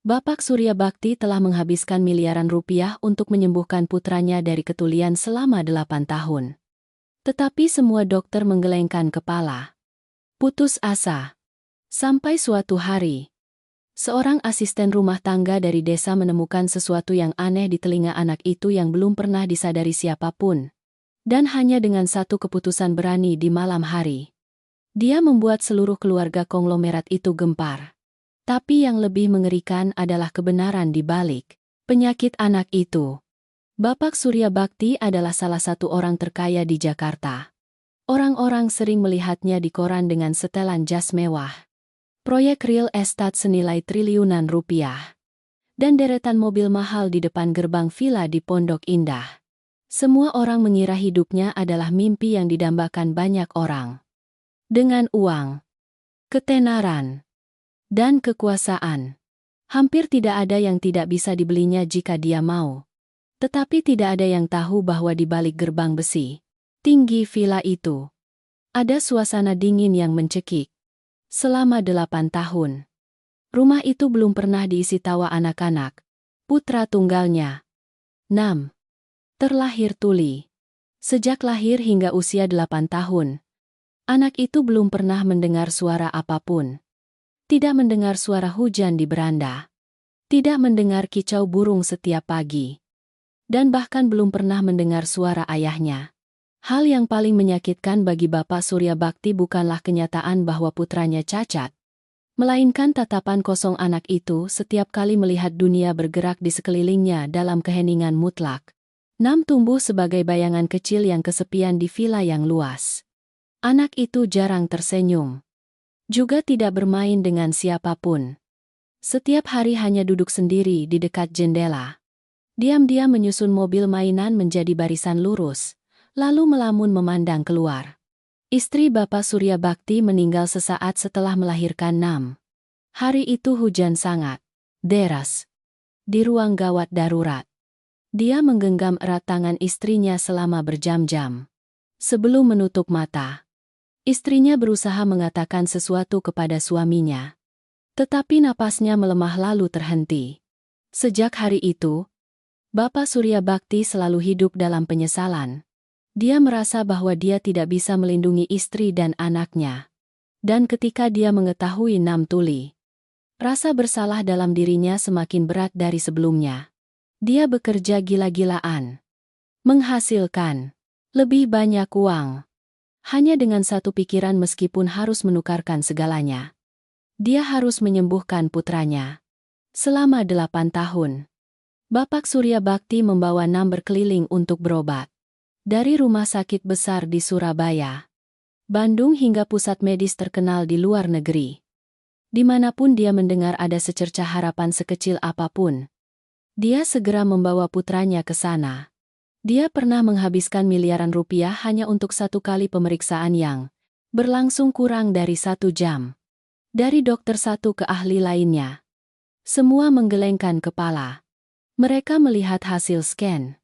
Bapak Surya Bakti telah menghabiskan miliaran rupiah untuk menyembuhkan putranya dari ketulian selama 8 tahun. Tetapi semua dokter menggelengkan kepala. Putus asa. Sampai suatu hari, seorang asisten rumah tangga dari desa menemukan sesuatu yang aneh di telinga anak itu yang belum pernah disadari siapapun. Dan hanya dengan satu keputusan berani di malam hari, dia membuat seluruh keluarga konglomerat itu gempar. Tapi yang lebih mengerikan adalah kebenaran di balik penyakit anak itu. Bapak Surya Bakti adalah salah satu orang terkaya di Jakarta. Orang-orang sering melihatnya di koran dengan setelan jas mewah, proyek real estate senilai triliunan rupiah, dan deretan mobil mahal di depan gerbang villa di Pondok Indah. Semua orang mengira hidupnya adalah mimpi yang didambakan banyak orang. Dengan uang, ketenaran, dan kekuasaan, hampir tidak ada yang tidak bisa dibelinya jika dia mau. Tetapi tidak ada yang tahu bahwa di balik gerbang besi tinggi villa itu ada suasana dingin yang mencekik. Selama 8 tahun, rumah itu belum pernah diisi tawa anak-anak. Putra tunggalnya, Nam, terlahir tuli. Sejak lahir hingga usia 8 tahun, anak itu belum pernah mendengar suara apapun. Tidak mendengar suara hujan di beranda. Tidak mendengar kicau burung setiap pagi. Dan bahkan belum pernah mendengar suara ayahnya. Hal yang paling menyakitkan bagi Bapak Surya Bakti bukanlah kenyataan bahwa putranya cacat, melainkan tatapan kosong anak itu setiap kali melihat dunia bergerak di sekelilingnya dalam keheningan mutlak. Nam tumbuh sebagai bayangan kecil yang kesepian di villa yang luas. Anak itu jarang tersenyum. Juga tidak bermain dengan siapapun. Setiap hari hanya duduk sendiri di dekat jendela. Diam-diam menyusun mobil mainan menjadi barisan lurus, lalu melamun memandang keluar. Istri Bapak Surya Bakti meninggal sesaat setelah melahirkan Nam. Hari itu hujan sangat deras. Di ruang gawat darurat, dia menggenggam erat tangan istrinya selama berjam-jam. Sebelum menutup mata, istrinya berusaha mengatakan sesuatu kepada suaminya. Tetapi napasnya melemah lalu terhenti. Sejak hari itu, Bapak Surya Bakti selalu hidup dalam penyesalan. Dia merasa bahwa dia tidak bisa melindungi istri dan anaknya. Dan ketika dia mengetahui Nam tuli, rasa bersalah dalam dirinya semakin berat dari sebelumnya. Dia bekerja gila-gilaan, menghasilkan lebih banyak uang. Hanya dengan satu pikiran meskipun harus menukarkan segalanya. Dia harus menyembuhkan putranya. Selama 8 tahun, Bapak Surya Bakti membawa Nam berkeliling untuk berobat. Dari rumah sakit besar di Surabaya, Bandung hingga pusat medis terkenal di luar negeri. Dimanapun dia mendengar ada secercah harapan sekecil apapun, dia segera membawa putranya ke sana. Dia pernah menghabiskan miliaran rupiah hanya untuk satu kali pemeriksaan yang berlangsung kurang dari 1 jam. Dari dokter satu ke ahli lainnya. Semua menggelengkan kepala. Mereka melihat hasil scan,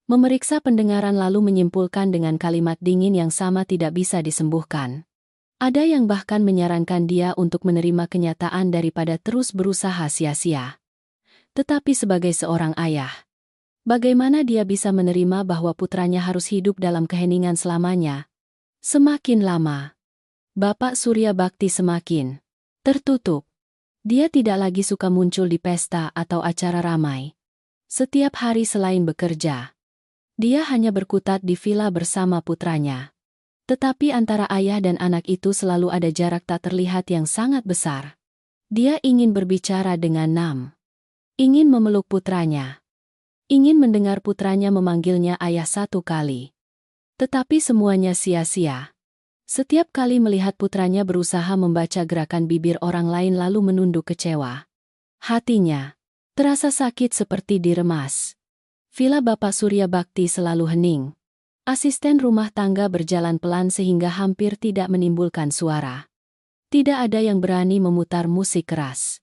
memeriksa pendengaran lalu menyimpulkan dengan kalimat dingin yang sama tidak bisa disembuhkan. Ada yang bahkan menyarankan dia untuk menerima kenyataan daripada terus berusaha sia-sia. Tetapi sebagai seorang ayah, bagaimana dia bisa menerima bahwa putranya harus hidup dalam keheningan selamanya? Semakin lama, Bapak Surya Bakti semakin tertutup. Dia tidak lagi suka muncul di pesta atau acara ramai. Setiap hari selain bekerja, dia hanya berkutat di villa bersama putranya. Tetapi antara ayah dan anak itu selalu ada jarak tak terlihat yang sangat besar. Dia ingin berbicara dengan Nam. Ingin memeluk putranya. Ingin mendengar putranya memanggilnya ayah satu kali. Tetapi semuanya sia-sia. Setiap kali melihat putranya berusaha membaca gerakan bibir orang lain lalu menunduk kecewa. Hatinya terasa sakit seperti diremas. Villa Bapak Surya Bakti selalu hening. Asisten rumah tangga berjalan pelan sehingga hampir tidak menimbulkan suara. Tidak ada yang berani memutar musik keras.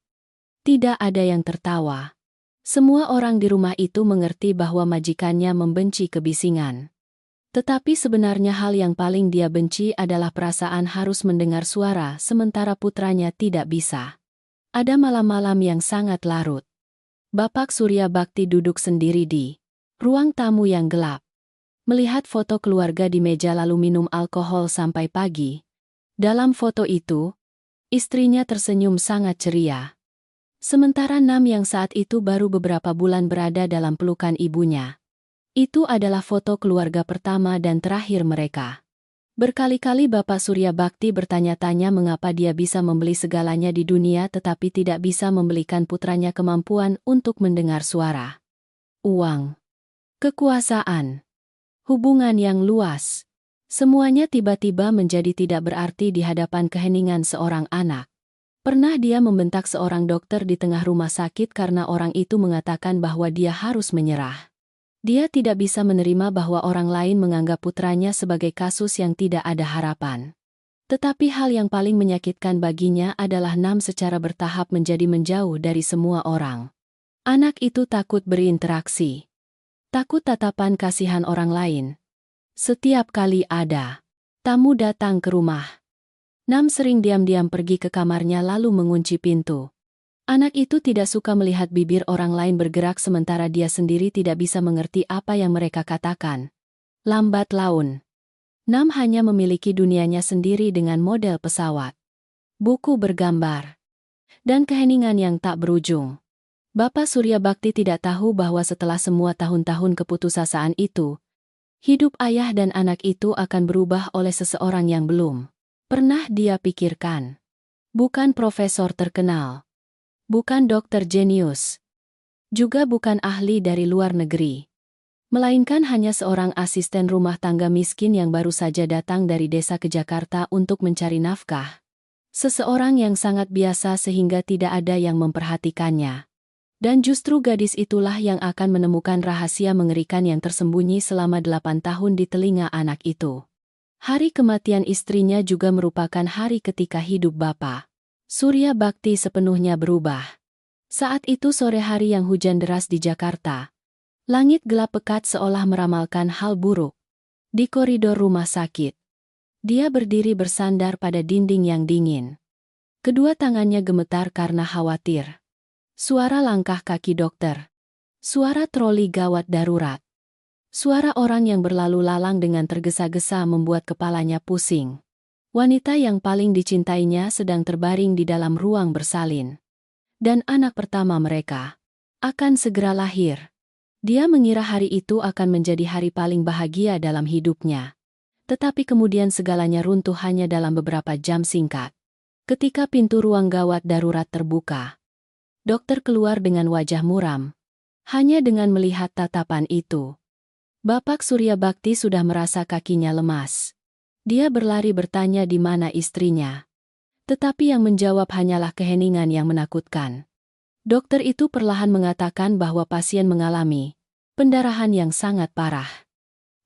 Tidak ada yang tertawa. Semua orang di rumah itu mengerti bahwa majikannya membenci kebisingan. Tetapi sebenarnya hal yang paling dia benci adalah perasaan harus mendengar suara sementara putranya tidak bisa. Ada malam-malam yang sangat larut. Bapak Surya Bakti duduk sendiri di ruang tamu yang gelap. Melihat foto keluarga di meja lalu minum alkohol sampai pagi. Dalam foto itu, istrinya tersenyum sangat ceria. Sementara Nam yang saat itu baru beberapa bulan berada dalam pelukan ibunya. Itu adalah foto keluarga pertama dan terakhir mereka. Berkali-kali Bapak Surya Bakti bertanya-tanya mengapa dia bisa membeli segalanya di dunia tetapi tidak bisa membelikan putranya kemampuan untuk mendengar suara. Uang, kekuasaan, hubungan yang luas. Semuanya tiba-tiba menjadi tidak berarti di hadapan keheningan seorang anak. Pernah dia membentak seorang dokter di tengah rumah sakit karena orang itu mengatakan bahwa dia harus menyerah. Dia tidak bisa menerima bahwa orang lain menganggap putranya sebagai kasus yang tidak ada harapan. Tetapi hal yang paling menyakitkan baginya adalah Nam secara bertahap menjadi menjauh dari semua orang. Anak itu takut berinteraksi. Takut tatapan kasihan orang lain. Setiap kali ada tamu datang ke rumah, Nam sering diam-diam pergi ke kamarnya lalu mengunci pintu. Anak itu tidak suka melihat bibir orang lain bergerak sementara dia sendiri tidak bisa mengerti apa yang mereka katakan. Lambat laun, Nam hanya memiliki dunianya sendiri dengan model pesawat, buku bergambar, dan keheningan yang tak berujung. Bapak Surya Bakti tidak tahu bahwa setelah semua tahun-tahun keputusasaan itu, hidup ayah dan anak itu akan berubah oleh seseorang yang belum pernah dia pikirkan. Bukan profesor terkenal. Bukan dokter jenius. Juga bukan ahli dari luar negeri. Melainkan hanya seorang asisten rumah tangga miskin yang baru saja datang dari desa ke Jakarta untuk mencari nafkah. Seseorang yang sangat biasa sehingga tidak ada yang memperhatikannya. Dan justru gadis itulah yang akan menemukan rahasia mengerikan yang tersembunyi selama 8 tahun di telinga anak itu. Hari kematian istrinya juga merupakan hari ketika hidup Bapak Surya Bakti sepenuhnya berubah. Saat itu sore hari yang hujan deras di Jakarta. Langit gelap pekat seolah meramalkan hal buruk. Di koridor rumah sakit, dia berdiri bersandar pada dinding yang dingin. Kedua tangannya gemetar karena khawatir. Suara langkah kaki dokter. Suara troli gawat darurat. Suara orang yang berlalu lalang dengan tergesa-gesa membuat kepalanya pusing. Wanita yang paling dicintainya sedang terbaring di dalam ruang bersalin. Dan anak pertama mereka akan segera lahir. Dia mengira hari itu akan menjadi hari paling bahagia dalam hidupnya. Tetapi kemudian segalanya runtuh hanya dalam beberapa jam singkat. Ketika pintu ruang gawat darurat terbuka, dokter keluar dengan wajah muram. Hanya dengan melihat tatapan itu, Bapak Surya Bakti sudah merasa kakinya lemas. Dia berlari bertanya di mana istrinya. Tetapi yang menjawab hanyalah keheningan yang menakutkan. Dokter itu perlahan mengatakan bahwa pasien mengalami pendarahan yang sangat parah.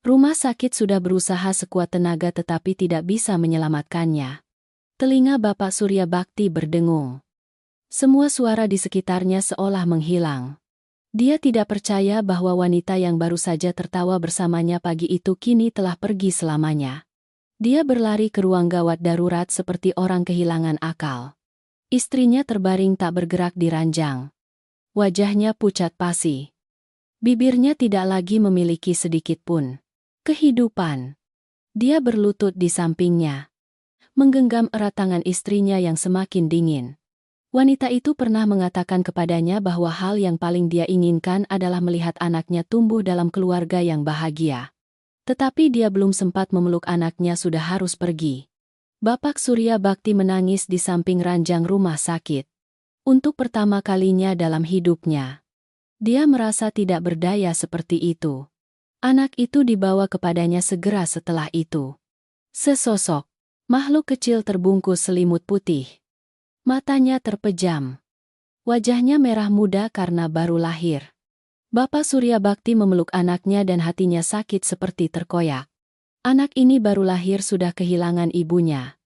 Rumah sakit sudah berusaha sekuat tenaga tetapi tidak bisa menyelamatkannya. Telinga Bapak Surya Bakti berdengung. Semua suara di sekitarnya seolah menghilang. Dia tidak percaya bahwa wanita yang baru saja tertawa bersamanya pagi itu kini telah pergi selamanya. Dia berlari ke ruang gawat darurat seperti orang kehilangan akal. Istrinya terbaring tak bergerak di ranjang. Wajahnya pucat pasi. Bibirnya tidak lagi memiliki sedikit pun kehidupan. Dia berlutut di sampingnya, menggenggam erat tangan istrinya yang semakin dingin. Wanita itu pernah mengatakan kepadanya bahwa hal yang paling dia inginkan adalah melihat anaknya tumbuh dalam keluarga yang bahagia. Tetapi dia belum sempat memeluk anaknya sudah harus pergi. Bapak Surya Bakti menangis di samping ranjang rumah sakit. Untuk pertama kalinya dalam hidupnya, dia merasa tidak berdaya seperti itu. Anak itu dibawa kepadanya segera setelah itu. Sesosok makhluk kecil terbungkus selimut putih. Matanya terpejam. Wajahnya merah muda karena baru lahir. Bapak Surya Bakti memeluk anaknya dan hatinya sakit seperti terkoyak. Anak ini baru lahir sudah kehilangan ibunya.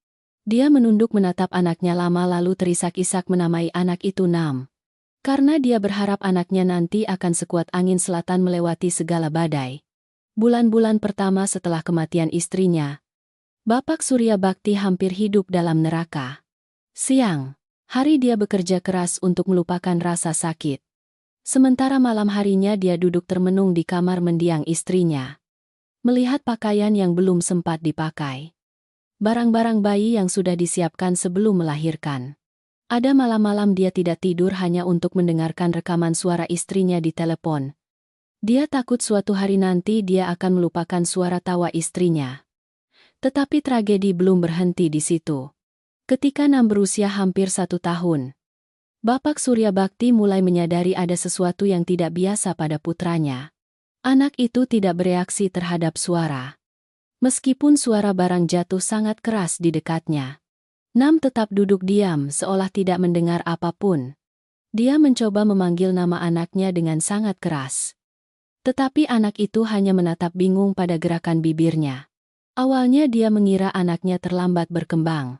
Dia menunduk menatap anaknya lama lalu terisak-isak menamai anak itu Nam. Karena dia berharap anaknya nanti akan sekuat angin selatan melewati segala badai. Bulan-bulan pertama setelah kematian istrinya, Bapak Surya Bakti hampir hidup dalam neraka. Siang Hari dia bekerja keras untuk melupakan rasa sakit. Sementara malam harinya dia duduk termenung di kamar mendiang istrinya. Melihat pakaian yang belum sempat dipakai. Barang-barang bayi yang sudah disiapkan sebelum melahirkan. Ada malam-malam dia tidak tidur hanya untuk mendengarkan rekaman suara istrinya di telepon. Dia takut suatu hari nanti dia akan melupakan suara tawa istrinya. Tetapi tragedi belum berhenti di situ. Ketika Nam berusia hampir 1 tahun, Bapak Surya Bakti mulai menyadari ada sesuatu yang tidak biasa pada putranya. Anak itu tidak bereaksi terhadap suara. Meskipun suara barang jatuh sangat keras di dekatnya. Nam tetap duduk diam seolah tidak mendengar apapun. Dia mencoba memanggil nama anaknya dengan sangat keras. Tetapi anak itu hanya menatap bingung pada gerakan bibirnya. Awalnya dia mengira anaknya terlambat berkembang.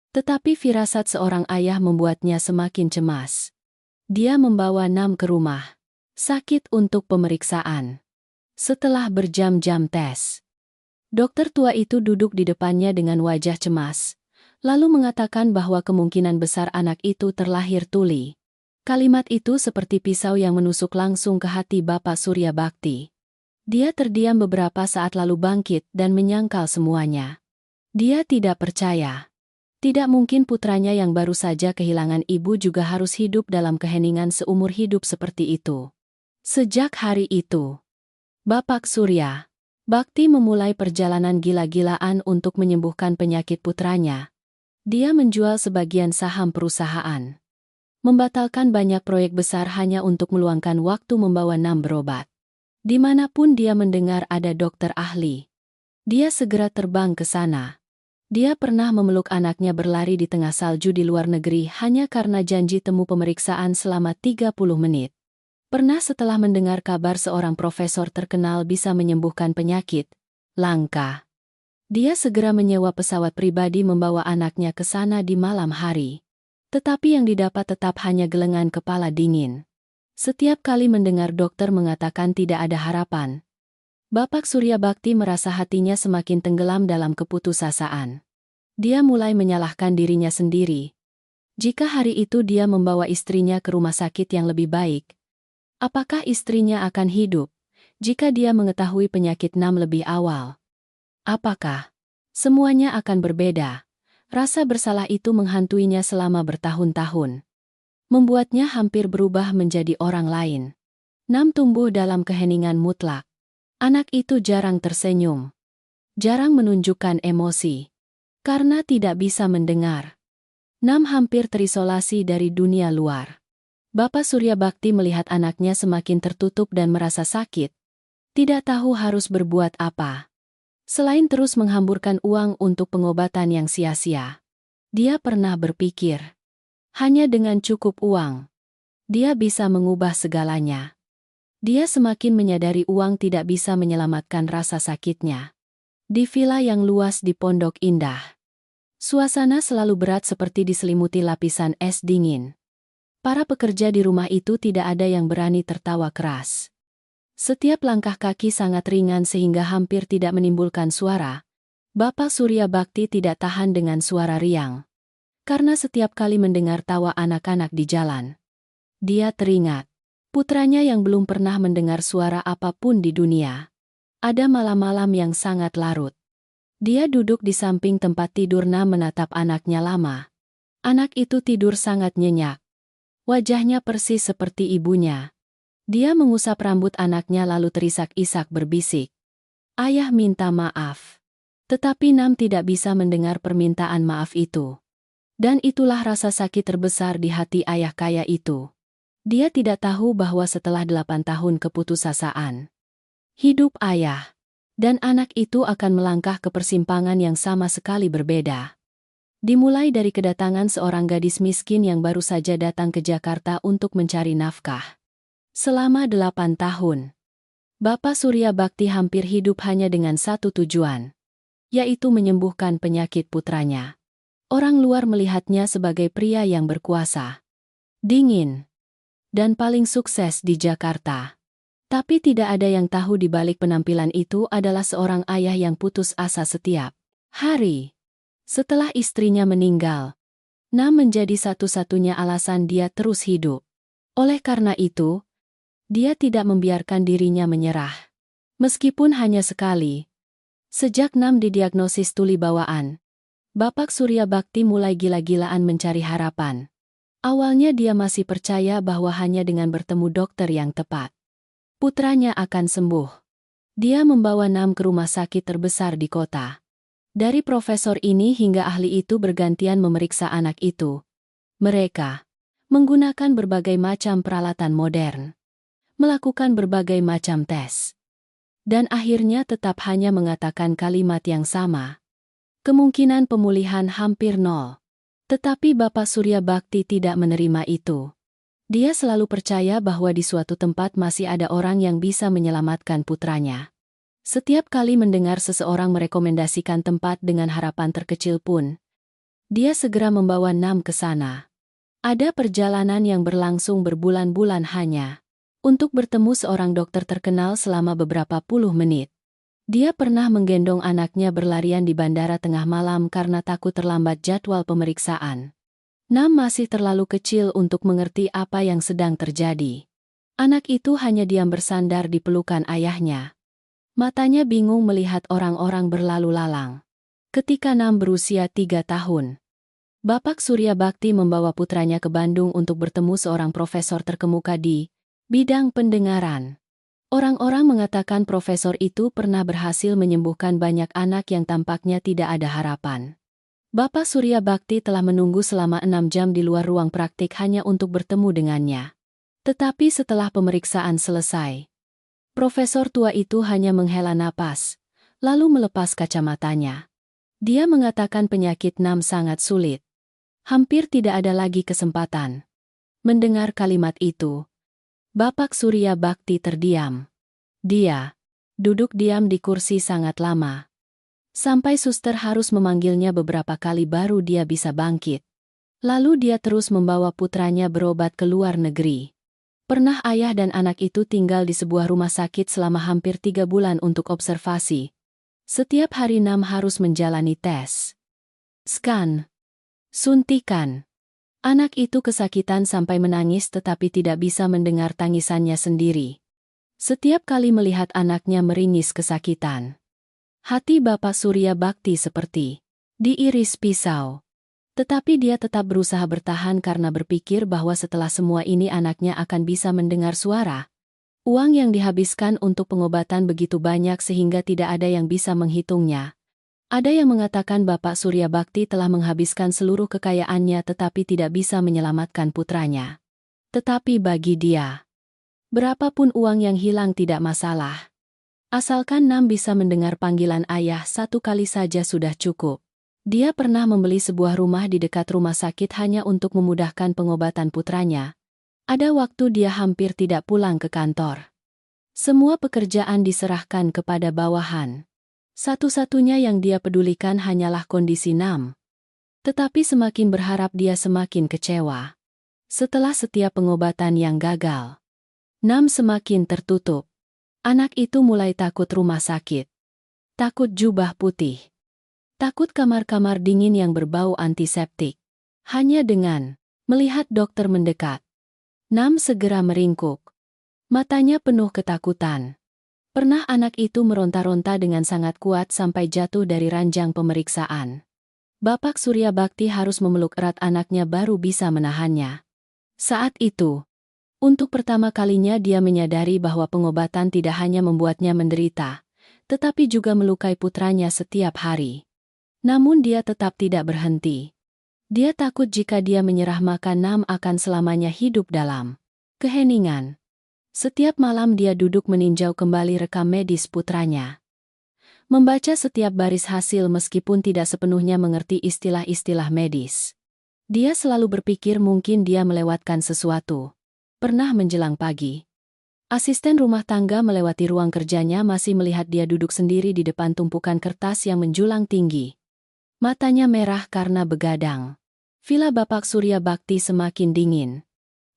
Tetapi firasat seorang ayah membuatnya semakin cemas. Dia membawa Nam ke rumah sakit untuk pemeriksaan. Setelah berjam-jam tes, dokter tua itu duduk di depannya dengan wajah cemas, lalu mengatakan bahwa kemungkinan besar anak itu terlahir tuli. Kalimat itu seperti pisau yang menusuk langsung ke hati Bapak Surya Bakti. Dia terdiam beberapa saat lalu bangkit dan menyangkal semuanya. Dia tidak percaya. Tidak mungkin putranya yang baru saja kehilangan ibu juga harus hidup dalam keheningan seumur hidup seperti itu. Sejak hari itu, Bapak Surya Bakti memulai perjalanan gila-gilaan untuk menyembuhkan penyakit putranya. Dia menjual sebagian saham perusahaan. Membatalkan banyak proyek besar hanya untuk meluangkan waktu membawa Nam berobat. Dimanapun dia mendengar ada dokter ahli, dia segera terbang ke sana. Dia pernah memeluk anaknya berlari di tengah salju di luar negeri hanya karena janji temu pemeriksaan selama 30 menit. Pernah setelah mendengar kabar seorang profesor terkenal bisa menyembuhkan penyakit langka. Dia segera menyewa pesawat pribadi membawa anaknya ke sana di malam hari. Tetapi yang didapat tetap hanya gelengan kepala dingin. Setiap kali mendengar dokter mengatakan tidak ada harapan, Bapak Surya Bakti merasa hatinya semakin tenggelam dalam keputusasaan. Dia mulai menyalahkan dirinya sendiri. Jika hari itu dia membawa istrinya ke rumah sakit yang lebih baik, apakah istrinya akan hidup jika dia mengetahui penyakit Nam lebih awal? Apakah semuanya akan berbeda? Rasa bersalah itu menghantuinya selama bertahun-tahun. Membuatnya hampir berubah menjadi orang lain. Nam tumbuh dalam keheningan mutlak. Anak itu jarang tersenyum. Jarang menunjukkan emosi. Karena tidak bisa mendengar. Nam hampir terisolasi dari dunia luar. Bapak Surya Bakti melihat anaknya semakin tertutup dan merasa sakit. Tidak tahu harus berbuat apa. Selain terus menghamburkan uang untuk pengobatan yang sia-sia. Dia pernah berpikir, hanya dengan cukup uang, dia bisa mengubah segalanya. Dia semakin menyadari uang tidak bisa menyelamatkan rasa sakitnya. Di villa yang luas di Pondok Indah, suasana selalu berat seperti diselimuti lapisan es dingin. Para pekerja di rumah itu tidak ada yang berani tertawa keras. Setiap langkah kaki sangat ringan sehingga hampir tidak menimbulkan suara. Bapak Surya Bakti tidak tahan dengan suara riang. Karena setiap kali mendengar tawa anak-anak di jalan, dia teringat putranya yang belum pernah mendengar suara apapun di dunia. Ada malam-malam yang sangat larut. Dia duduk di samping tempat tidur Nam menatap anaknya lama. Anak itu tidur sangat nyenyak. Wajahnya persis seperti ibunya. Dia mengusap rambut anaknya lalu terisak-isak berbisik, "Ayah minta maaf." Tetapi Nam tidak bisa mendengar permintaan maaf itu. Dan itulah rasa sakit terbesar di hati ayah kaya itu. Dia tidak tahu bahwa setelah 8 tahun keputusasaan, hidup ayah dan anak itu akan melangkah ke persimpangan yang sama sekali berbeda. Dimulai dari kedatangan seorang gadis miskin yang baru saja datang ke Jakarta untuk mencari nafkah. Selama 8 tahun, Bapak Surya Bakti hampir hidup hanya dengan satu tujuan, yaitu menyembuhkan penyakit putranya. Orang luar melihatnya sebagai pria yang berkuasa, dingin, dan paling sukses di Jakarta. Tapi tidak ada yang tahu di balik penampilan itu adalah seorang ayah yang putus asa setiap hari. Setelah istrinya meninggal, Nam menjadi satu-satunya alasan dia terus hidup. Oleh karena itu, dia tidak membiarkan dirinya menyerah. Meskipun hanya sekali. Sejak Nam didiagnosis tuli bawaan, Bapak Surya Bakti mulai gila-gilaan mencari harapan. Awalnya dia masih percaya bahwa hanya dengan bertemu dokter yang tepat, putranya akan sembuh. Dia membawa Nam ke rumah sakit terbesar di kota. Dari profesor ini hingga ahli itu bergantian memeriksa anak itu. Mereka menggunakan berbagai macam peralatan modern, melakukan berbagai macam tes, dan akhirnya tetap hanya mengatakan kalimat yang sama. Kemungkinan pemulihan hampir nol. Tetapi Bapak Surya Bakti tidak menerima itu. Dia selalu percaya bahwa di suatu tempat masih ada orang yang bisa menyelamatkan putranya. Setiap kali mendengar seseorang merekomendasikan tempat dengan harapan terkecil pun, dia segera membawa Nam ke sana. Ada perjalanan yang berlangsung berbulan-bulan hanya untuk bertemu seorang dokter terkenal selama beberapa puluh menit. Dia pernah menggendong anaknya berlarian di bandara tengah malam karena takut terlambat jadwal pemeriksaan. Nam masih terlalu kecil untuk mengerti apa yang sedang terjadi. Anak itu hanya diam bersandar di pelukan ayahnya. Matanya bingung melihat orang-orang berlalu lalang. Ketika Nam berusia 3 tahun, Bapak Surya Bakti membawa putranya ke Bandung untuk bertemu seorang profesor terkemuka di bidang pendengaran. Orang-orang mengatakan profesor itu pernah berhasil menyembuhkan banyak anak yang tampaknya tidak ada harapan. Bapak Surya Bakti telah menunggu selama 6 jam di luar ruang praktik hanya untuk bertemu dengannya. Tetapi setelah pemeriksaan selesai, profesor tua itu hanya menghela napas, lalu melepas kacamatanya. Dia mengatakan penyakit Nam sangat sulit. Hampir tidak ada lagi kesempatan. Mendengar kalimat itu, Bapak Surya Bakti terdiam. Dia duduk diam di kursi sangat lama. Sampai suster harus memanggilnya beberapa kali baru dia bisa bangkit. Lalu dia terus membawa putranya berobat ke luar negeri. Pernah ayah dan anak itu tinggal di sebuah rumah sakit selama hampir 3 bulan untuk observasi. Setiap hari Nam harus menjalani tes, scan, suntikan. Anak itu kesakitan sampai menangis tetapi tidak bisa mendengar tangisannya sendiri. Setiap kali melihat anaknya meringis kesakitan, hati Bapak Surya Bakti seperti diiris pisau. Tetapi dia tetap berusaha bertahan karena berpikir bahwa setelah semua ini anaknya akan bisa mendengar suara. Uang yang dihabiskan untuk pengobatan begitu banyak sehingga tidak ada yang bisa menghitungnya. Ada yang mengatakan Bapak Surya Bakti telah menghabiskan seluruh kekayaannya tetapi tidak bisa menyelamatkan putranya. Tetapi bagi dia, berapapun uang yang hilang tidak masalah. Asalkan Nam bisa mendengar panggilan ayah 1 kali saja sudah cukup. Dia pernah membeli sebuah rumah di dekat rumah sakit hanya untuk memudahkan pengobatan putranya. Ada waktu dia hampir tidak pulang ke kantor. Semua pekerjaan diserahkan kepada bawahan. Satu-satunya yang dia pedulikan hanyalah kondisi Nam. Tetapi semakin berharap dia semakin kecewa. Setelah setiap pengobatan yang gagal, Nam semakin tertutup. Anak itu mulai takut rumah sakit. Takut jubah putih. Takut kamar-kamar dingin yang berbau antiseptik. Hanya dengan melihat dokter mendekat, Nam segera meringkuk. Matanya penuh ketakutan. Pernah anak itu meronta-ronta dengan sangat kuat sampai jatuh dari ranjang pemeriksaan. Bapak Surya Bakti harus memeluk erat anaknya baru bisa menahannya. Saat itu, untuk pertama kalinya dia menyadari bahwa pengobatan tidak hanya membuatnya menderita, tetapi juga melukai putranya setiap hari. Namun dia tetap tidak berhenti. Dia takut jika dia menyerah maka Nam akan selamanya hidup dalam keheningan. Setiap malam dia duduk meninjau kembali rekam medis putranya. Membaca setiap baris hasil meskipun tidak sepenuhnya mengerti istilah-istilah medis. Dia selalu berpikir mungkin dia melewatkan sesuatu. Pernah menjelang pagi, asisten rumah tangga melewati ruang kerjanya masih melihat dia duduk sendiri di depan tumpukan kertas yang menjulang tinggi. Matanya merah karena begadang. Villa Bapak Surya Bakti semakin dingin.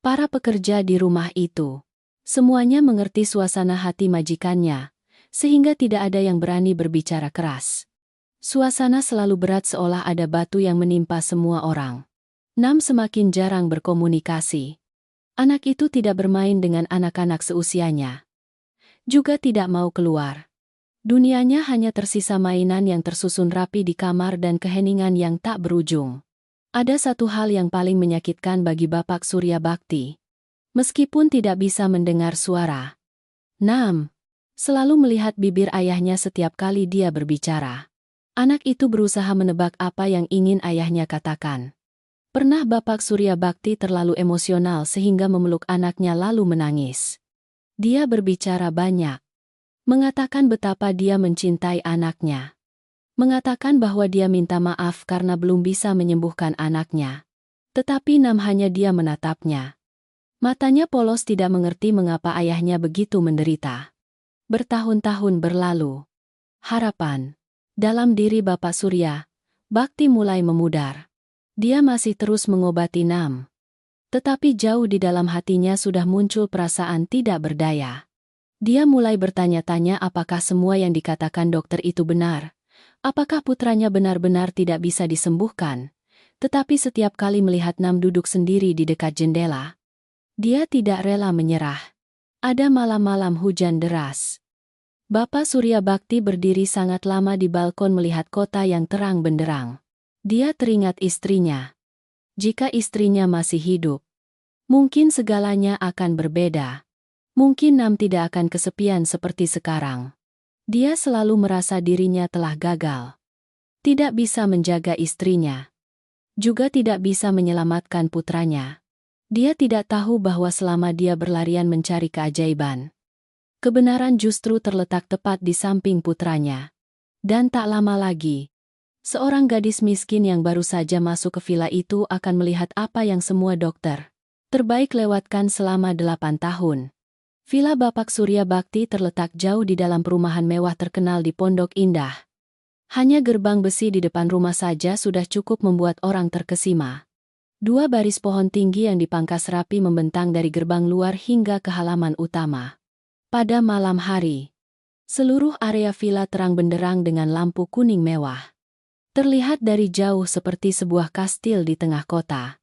Para pekerja di rumah itu semuanya mengerti suasana hati majikannya, sehingga tidak ada yang berani berbicara keras. Suasana selalu berat seolah ada batu yang menimpa semua orang. Nam semakin jarang berkomunikasi. Anak itu tidak bermain dengan anak-anak seusianya. Juga tidak mau keluar. Dunianya hanya tersisa mainan yang tersusun rapi di kamar dan keheningan yang tak berujung. Ada satu hal yang paling menyakitkan bagi Bapak Surya Bakti. Meskipun tidak bisa mendengar suara, Nam selalu melihat bibir ayahnya setiap kali dia berbicara. Anak itu berusaha menebak apa yang ingin ayahnya katakan. Pernah Bapak Surya Bakti terlalu emosional sehingga memeluk anaknya lalu menangis. Dia berbicara banyak. Mengatakan betapa dia mencintai anaknya. Mengatakan bahwa dia minta maaf karena belum bisa menyembuhkan anaknya. Tetapi Nam hanya dia menatapnya. Matanya polos tidak mengerti mengapa ayahnya begitu menderita. Bertahun-tahun berlalu. Harapan dalam diri Bapak Surya Bakti mulai memudar. Dia masih terus mengobati Nam. Tetapi jauh di dalam hatinya sudah muncul perasaan tidak berdaya. Dia mulai bertanya-tanya apakah semua yang dikatakan dokter itu benar. Apakah putranya benar-benar tidak bisa disembuhkan. Tetapi setiap kali melihat Nam duduk sendiri di dekat jendela, dia tidak rela menyerah. Ada malam-malam hujan deras. Bapak Surya Bakti berdiri sangat lama di balkon melihat kota yang terang benderang. Dia teringat istrinya. Jika istrinya masih hidup, mungkin segalanya akan berbeda. Mungkin Nam tidak akan kesepian seperti sekarang. Dia selalu merasa dirinya telah gagal. Tidak bisa menjaga istrinya. Juga tidak bisa menyelamatkan putranya. Dia tidak tahu bahwa selama dia berlarian mencari keajaiban, kebenaran justru terletak tepat di samping putranya. Dan tak lama lagi, seorang gadis miskin yang baru saja masuk ke villa itu akan melihat apa yang semua dokter terbaik lewatkan selama 8 tahun. Villa Bapak Surya Bakti terletak jauh di dalam perumahan mewah terkenal di Pondok Indah. Hanya gerbang besi di depan rumah saja sudah cukup membuat orang terkesima. 2 baris pohon tinggi yang dipangkas rapi membentang dari gerbang luar hingga ke halaman utama. Pada malam hari, seluruh area villa terang benderang dengan lampu kuning mewah. Terlihat dari jauh seperti sebuah kastil di tengah kota.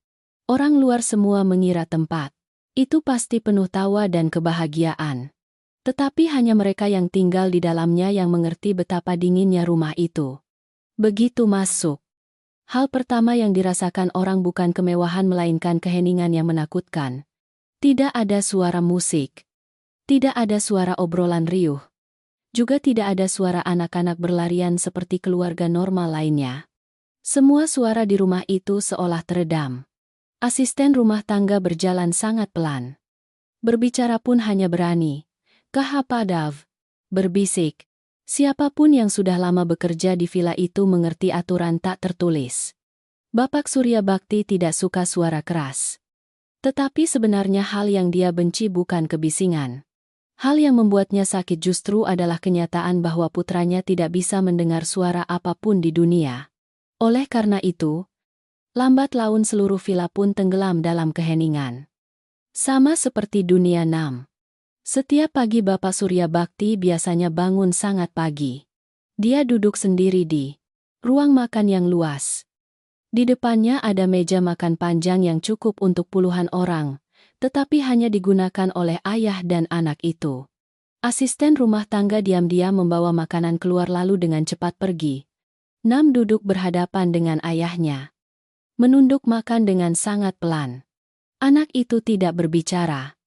Orang luar semua mengira tempat itu pasti penuh tawa dan kebahagiaan. Tetapi hanya mereka yang tinggal di dalamnya yang mengerti betapa dinginnya rumah itu. Begitu masuk, hal pertama yang dirasakan orang bukan kemewahan melainkan keheningan yang menakutkan. Tidak ada suara musik. Tidak ada suara obrolan riuh. Juga tidak ada suara anak-anak berlarian seperti keluarga normal lainnya. Semua suara di rumah itu seolah teredam. Asisten rumah tangga berjalan sangat pelan. Berbicara pun hanya berani. Kahapadav. Berbisik. Siapapun yang sudah lama bekerja di villa itu mengerti aturan tak tertulis. Bapak Surya Bakti tidak suka suara keras. Tetapi sebenarnya hal yang dia benci bukan kebisingan. Hal yang membuatnya sakit justru adalah kenyataan bahwa putranya tidak bisa mendengar suara apapun di dunia. Oleh karena itu, lambat laun seluruh villa pun tenggelam dalam keheningan. Sama seperti dunia Nam. Setiap pagi Bapak Surya Bakti biasanya bangun sangat pagi. Dia duduk sendiri di ruang makan yang luas. Di depannya ada meja makan panjang yang cukup untuk puluhan orang, tetapi hanya digunakan oleh ayah dan anak itu. Asisten rumah tangga diam-diam membawa makanan keluar lalu dengan cepat pergi. Nam duduk berhadapan dengan ayahnya. Menunduk makan dengan sangat pelan. Anak itu tidak berbicara.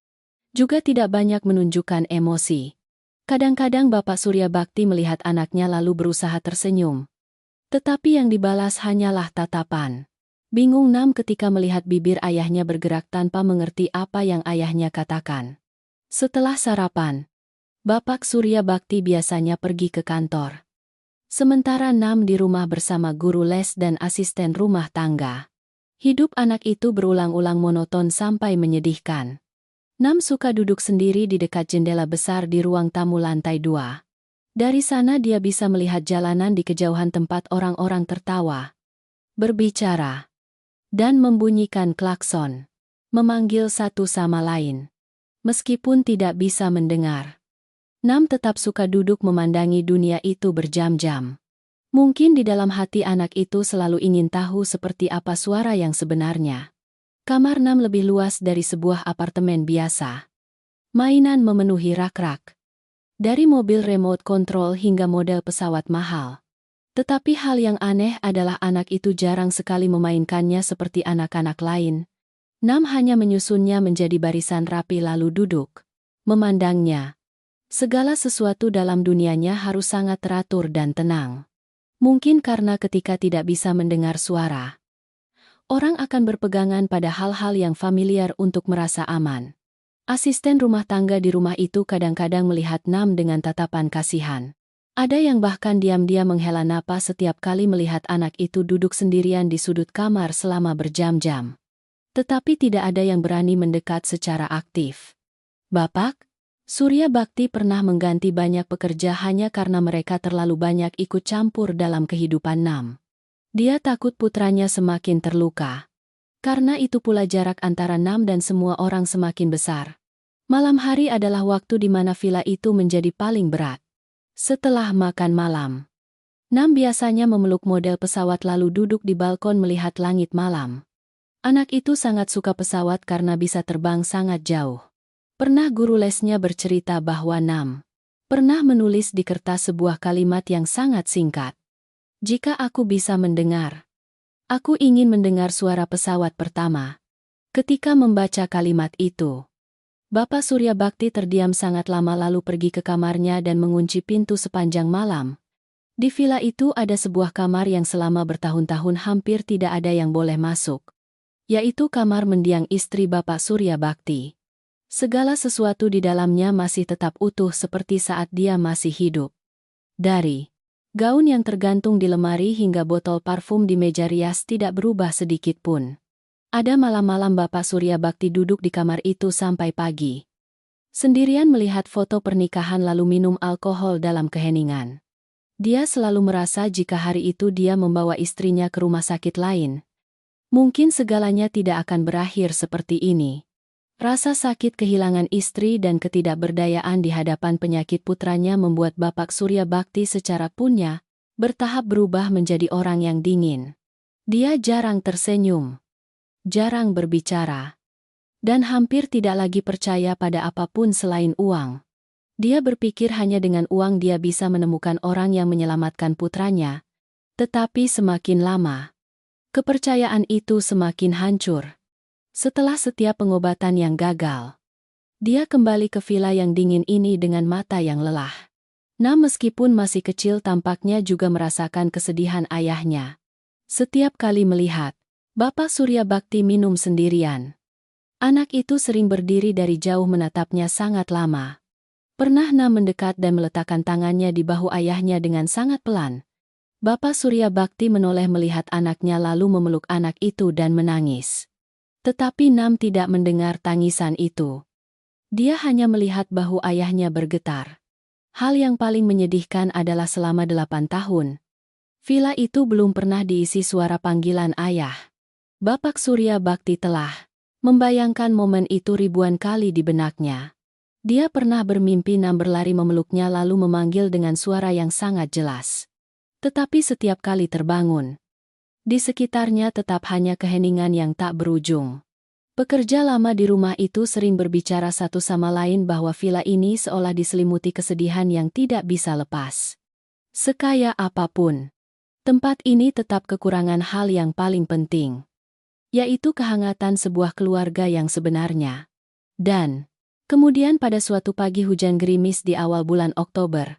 Juga tidak banyak menunjukkan emosi. Kadang-kadang Bapak Surya Bakti melihat anaknya lalu berusaha tersenyum. Tetapi yang dibalas hanyalah tatapan. Bingung Nam ketika melihat bibir ayahnya bergerak tanpa mengerti apa yang ayahnya katakan. Setelah sarapan, Bapak Surya Bakti biasanya pergi ke kantor. Sementara Nam di rumah bersama guru les dan asisten rumah tangga. Hidup anak itu berulang-ulang monoton sampai menyedihkan. Nam suka duduk sendiri di dekat jendela besar di ruang tamu lantai 2. Dari sana dia bisa melihat jalanan di kejauhan tempat orang-orang tertawa, berbicara, dan membunyikan klakson, memanggil satu sama lain. Meskipun tidak bisa mendengar, Nam tetap suka duduk memandangi dunia itu berjam-jam. Mungkin di dalam hati anak itu selalu ingin tahu seperti apa suara yang sebenarnya. Kamar 6 lebih luas dari sebuah apartemen biasa. Mainan memenuhi rak-rak. Dari mobil remote control hingga model pesawat mahal. Tetapi hal yang aneh adalah anak itu jarang sekali memainkannya seperti anak-anak lain. Nam hanya menyusunnya menjadi barisan rapi lalu duduk. Memandangnya. Segala sesuatu dalam dunianya harus sangat teratur dan tenang. Mungkin karena ketika tidak bisa mendengar suara, orang akan berpegangan pada hal-hal yang familiar untuk merasa aman. Asisten rumah tangga di rumah itu kadang-kadang melihat Nam dengan tatapan kasihan. Ada yang bahkan diam-diam menghela napas setiap kali melihat anak itu duduk sendirian di sudut kamar selama berjam-jam. Tetapi tidak ada yang berani mendekat secara aktif. Bapak, Surya Bakti pernah mengganti banyak pekerja hanya karena mereka terlalu banyak ikut campur dalam kehidupan Nam. Dia takut putranya semakin terluka. Karena itu pula jarak antara Nam dan semua orang semakin besar. Malam hari adalah waktu di mana villa itu menjadi paling berat. Setelah makan malam, Nam biasanya memeluk model pesawat lalu duduk di balkon melihat langit malam. Anak itu sangat suka pesawat karena bisa terbang sangat jauh. Pernah guru lesnya bercerita bahwa Nam pernah menulis di kertas sebuah kalimat yang sangat singkat. Jika aku bisa mendengar, aku ingin mendengar suara pesawat pertama. Ketika membaca kalimat itu, Bapak Surya Bakti terdiam sangat lama lalu pergi ke kamarnya dan mengunci pintu sepanjang malam. Di villa itu ada sebuah kamar yang selama bertahun-tahun hampir tidak ada yang boleh masuk, yaitu kamar mendiang istri Bapak Surya Bakti. Segala sesuatu di dalamnya masih tetap utuh seperti saat dia masih hidup. Dari gaun yang tergantung di lemari hingga botol parfum di meja rias tidak berubah sedikit pun. Ada malam-malam Bapak Surya Bakti duduk di kamar itu sampai pagi. Sendirian melihat foto pernikahan lalu minum alkohol dalam keheningan. Dia selalu merasa jika hari itu dia membawa istrinya ke rumah sakit lain, mungkin segalanya tidak akan berakhir seperti ini. Rasa sakit kehilangan istri dan ketidakberdayaan di hadapan penyakit putranya membuat Bapak Surya Bakti secara punya bertahap berubah menjadi orang yang dingin. Dia jarang tersenyum, jarang berbicara, dan hampir tidak lagi percaya pada apapun selain uang. Dia berpikir hanya dengan uang dia bisa menemukan orang yang menyelamatkan putranya. Tetapi semakin lama, kepercayaan itu semakin hancur. Setelah setiap pengobatan yang gagal, dia kembali ke villa yang dingin ini dengan mata yang lelah. Nam meskipun masih kecil tampaknya juga merasakan kesedihan ayahnya. Setiap kali melihat Bapak Surya Bakti minum sendirian, anak itu sering berdiri dari jauh menatapnya sangat lama. Pernah Nam mendekat dan meletakkan tangannya di bahu ayahnya dengan sangat pelan. Bapak Surya Bakti menoleh melihat anaknya lalu memeluk anak itu dan menangis. Tetapi Nam tidak mendengar tangisan itu. Dia hanya melihat bahu ayahnya bergetar. Hal yang paling menyedihkan adalah selama 8 tahun, villa itu belum pernah diisi suara panggilan ayah. Bapak Surya Bakti telah membayangkan momen itu ribuan kali di benaknya. Dia pernah bermimpi Nam berlari memeluknya lalu memanggil dengan suara yang sangat jelas. Tetapi setiap kali terbangun, di sekitarnya tetap hanya keheningan yang tak berujung. Pekerja lama di rumah itu sering berbicara satu sama lain bahwa villa ini seolah diselimuti kesedihan yang tidak bisa lepas. Sekaya apapun, tempat ini tetap kekurangan hal yang paling penting, yaitu kehangatan sebuah keluarga yang sebenarnya. Dan kemudian pada suatu pagi hujan gerimis di awal bulan Oktober,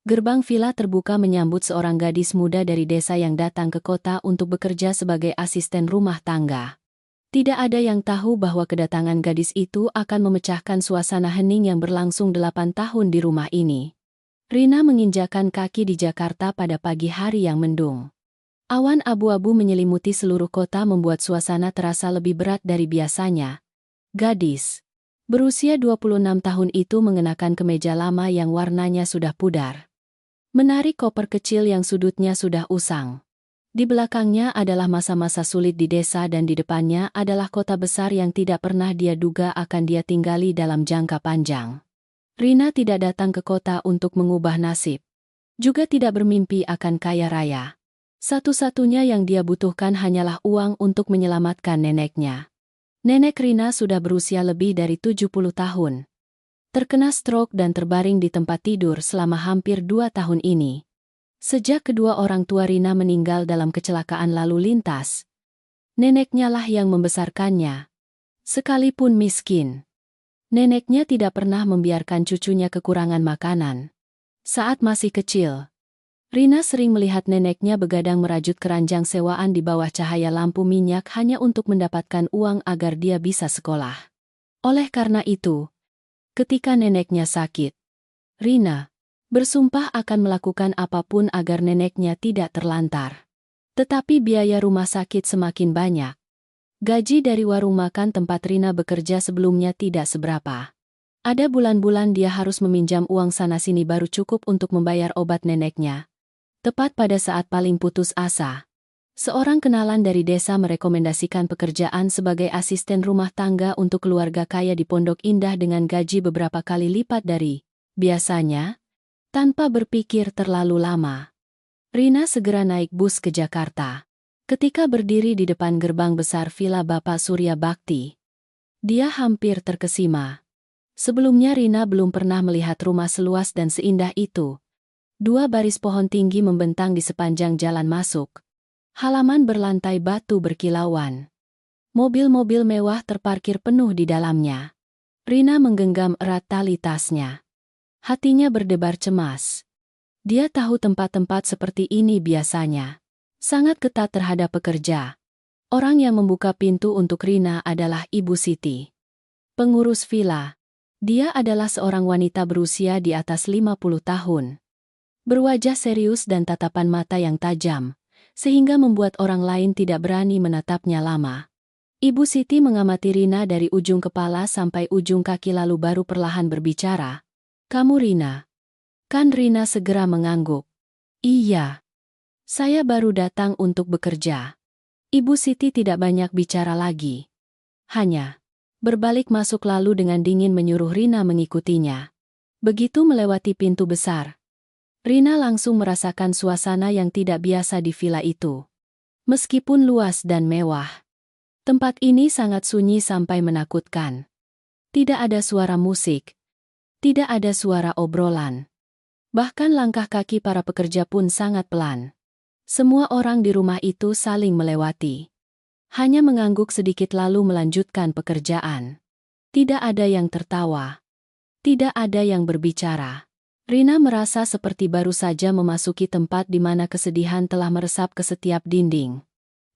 gerbang villa terbuka menyambut seorang gadis muda dari desa yang datang ke kota untuk bekerja sebagai asisten rumah tangga. Tidak ada yang tahu bahwa kedatangan gadis itu akan memecahkan suasana hening yang berlangsung 8 tahun di rumah ini. Rina menginjakan kaki di Jakarta pada pagi hari yang mendung. Awan abu-abu menyelimuti seluruh kota membuat suasana terasa lebih berat dari biasanya. Gadis berusia 26 tahun itu mengenakan kemeja lama yang warnanya sudah pudar. Menarik koper kecil yang sudutnya sudah usang. Di belakangnya adalah masa-masa sulit di desa dan di depannya adalah kota besar yang tidak pernah dia duga akan dia tinggali dalam jangka panjang. Rina tidak datang ke kota untuk mengubah nasib. Juga tidak bermimpi akan kaya raya. Satu-satunya yang dia butuhkan hanyalah uang untuk menyelamatkan neneknya. Nenek Rina sudah berusia lebih dari 70 tahun. Terkena stroke dan terbaring di tempat tidur selama hampir 2 tahun ini. Sejak kedua orang tua Rina meninggal dalam kecelakaan lalu lintas, neneknya lah yang membesarkannya. Sekalipun miskin, neneknya tidak pernah membiarkan cucunya kekurangan makanan. Saat masih kecil, Rina sering melihat neneknya begadang merajut keranjang sewaan di bawah cahaya lampu minyak hanya untuk mendapatkan uang agar dia bisa sekolah. Oleh karena itu, ketika neneknya sakit, Rina bersumpah akan melakukan apapun agar neneknya tidak terlantar. Tetapi biaya rumah sakit semakin banyak. Gaji dari warung makan tempat Rina bekerja sebelumnya tidak seberapa. Ada bulan-bulan dia harus meminjam uang sana-sini baru cukup untuk membayar obat neneknya. Tepat pada saat paling putus asa, seorang kenalan dari desa merekomendasikan pekerjaan sebagai asisten rumah tangga untuk keluarga kaya di Pondok Indah dengan gaji beberapa kali lipat dari biasanya. Tanpa berpikir terlalu lama, Rina segera naik bus ke Jakarta. Ketika berdiri di depan gerbang besar Villa Bapak Surya Bakti, dia hampir terkesima. Sebelumnya Rina belum pernah melihat rumah seluas dan seindah itu. 2 baris pohon tinggi membentang di sepanjang jalan masuk. Halaman berlantai batu berkilauan. Mobil-mobil mewah terparkir penuh di dalamnya. Rina menggenggam erat tali tasnya. Hatinya berdebar cemas. Dia tahu tempat-tempat seperti ini biasanya sangat ketat terhadap pekerja. Orang yang membuka pintu untuk Rina adalah Ibu Siti, pengurus villa. Dia adalah seorang wanita berusia di atas 50 tahun. Berwajah serius dan tatapan mata yang tajam, sehingga membuat orang lain tidak berani menatapnya lama. Ibu Siti mengamati Rina dari ujung kepala sampai ujung kaki lalu baru perlahan berbicara. "Kamu Rina?" Kan Rina segera mengangguk. "Iya. Saya baru datang untuk bekerja." Ibu Siti tidak banyak bicara lagi. Hanya berbalik masuk lalu dengan dingin menyuruh Rina mengikutinya. Begitu melewati pintu besar, Rina langsung merasakan suasana yang tidak biasa di villa itu. Meskipun luas dan mewah, tempat ini sangat sunyi sampai menakutkan. Tidak ada suara musik. Tidak ada suara obrolan. Bahkan langkah kaki para pekerja pun sangat pelan. Semua orang di rumah itu saling melewati. Hanya mengangguk sedikit lalu melanjutkan pekerjaan. Tidak ada yang tertawa. Tidak ada yang berbicara. Rina merasa seperti baru saja memasuki tempat di mana kesedihan telah meresap ke setiap dinding.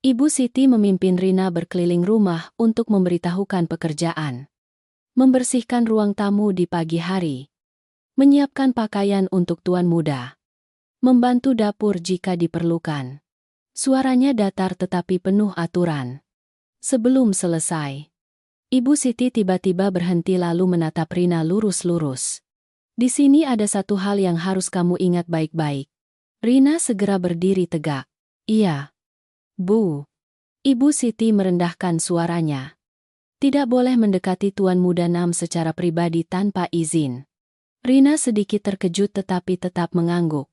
Ibu Siti memimpin Rina berkeliling rumah untuk memberitahukan pekerjaan. Membersihkan ruang tamu di pagi hari. Menyiapkan pakaian untuk tuan muda. Membantu dapur jika diperlukan. Suaranya datar tetapi penuh aturan. Sebelum selesai, Ibu Siti tiba-tiba berhenti lalu menatap Rina lurus-lurus. "Di sini ada satu hal yang harus kamu ingat baik-baik." Rina segera berdiri tegak. "Iya, Bu." Ibu Siti merendahkan suaranya. "Tidak boleh mendekati tuan muda Nam secara pribadi tanpa izin." Rina sedikit terkejut tetapi tetap mengangguk.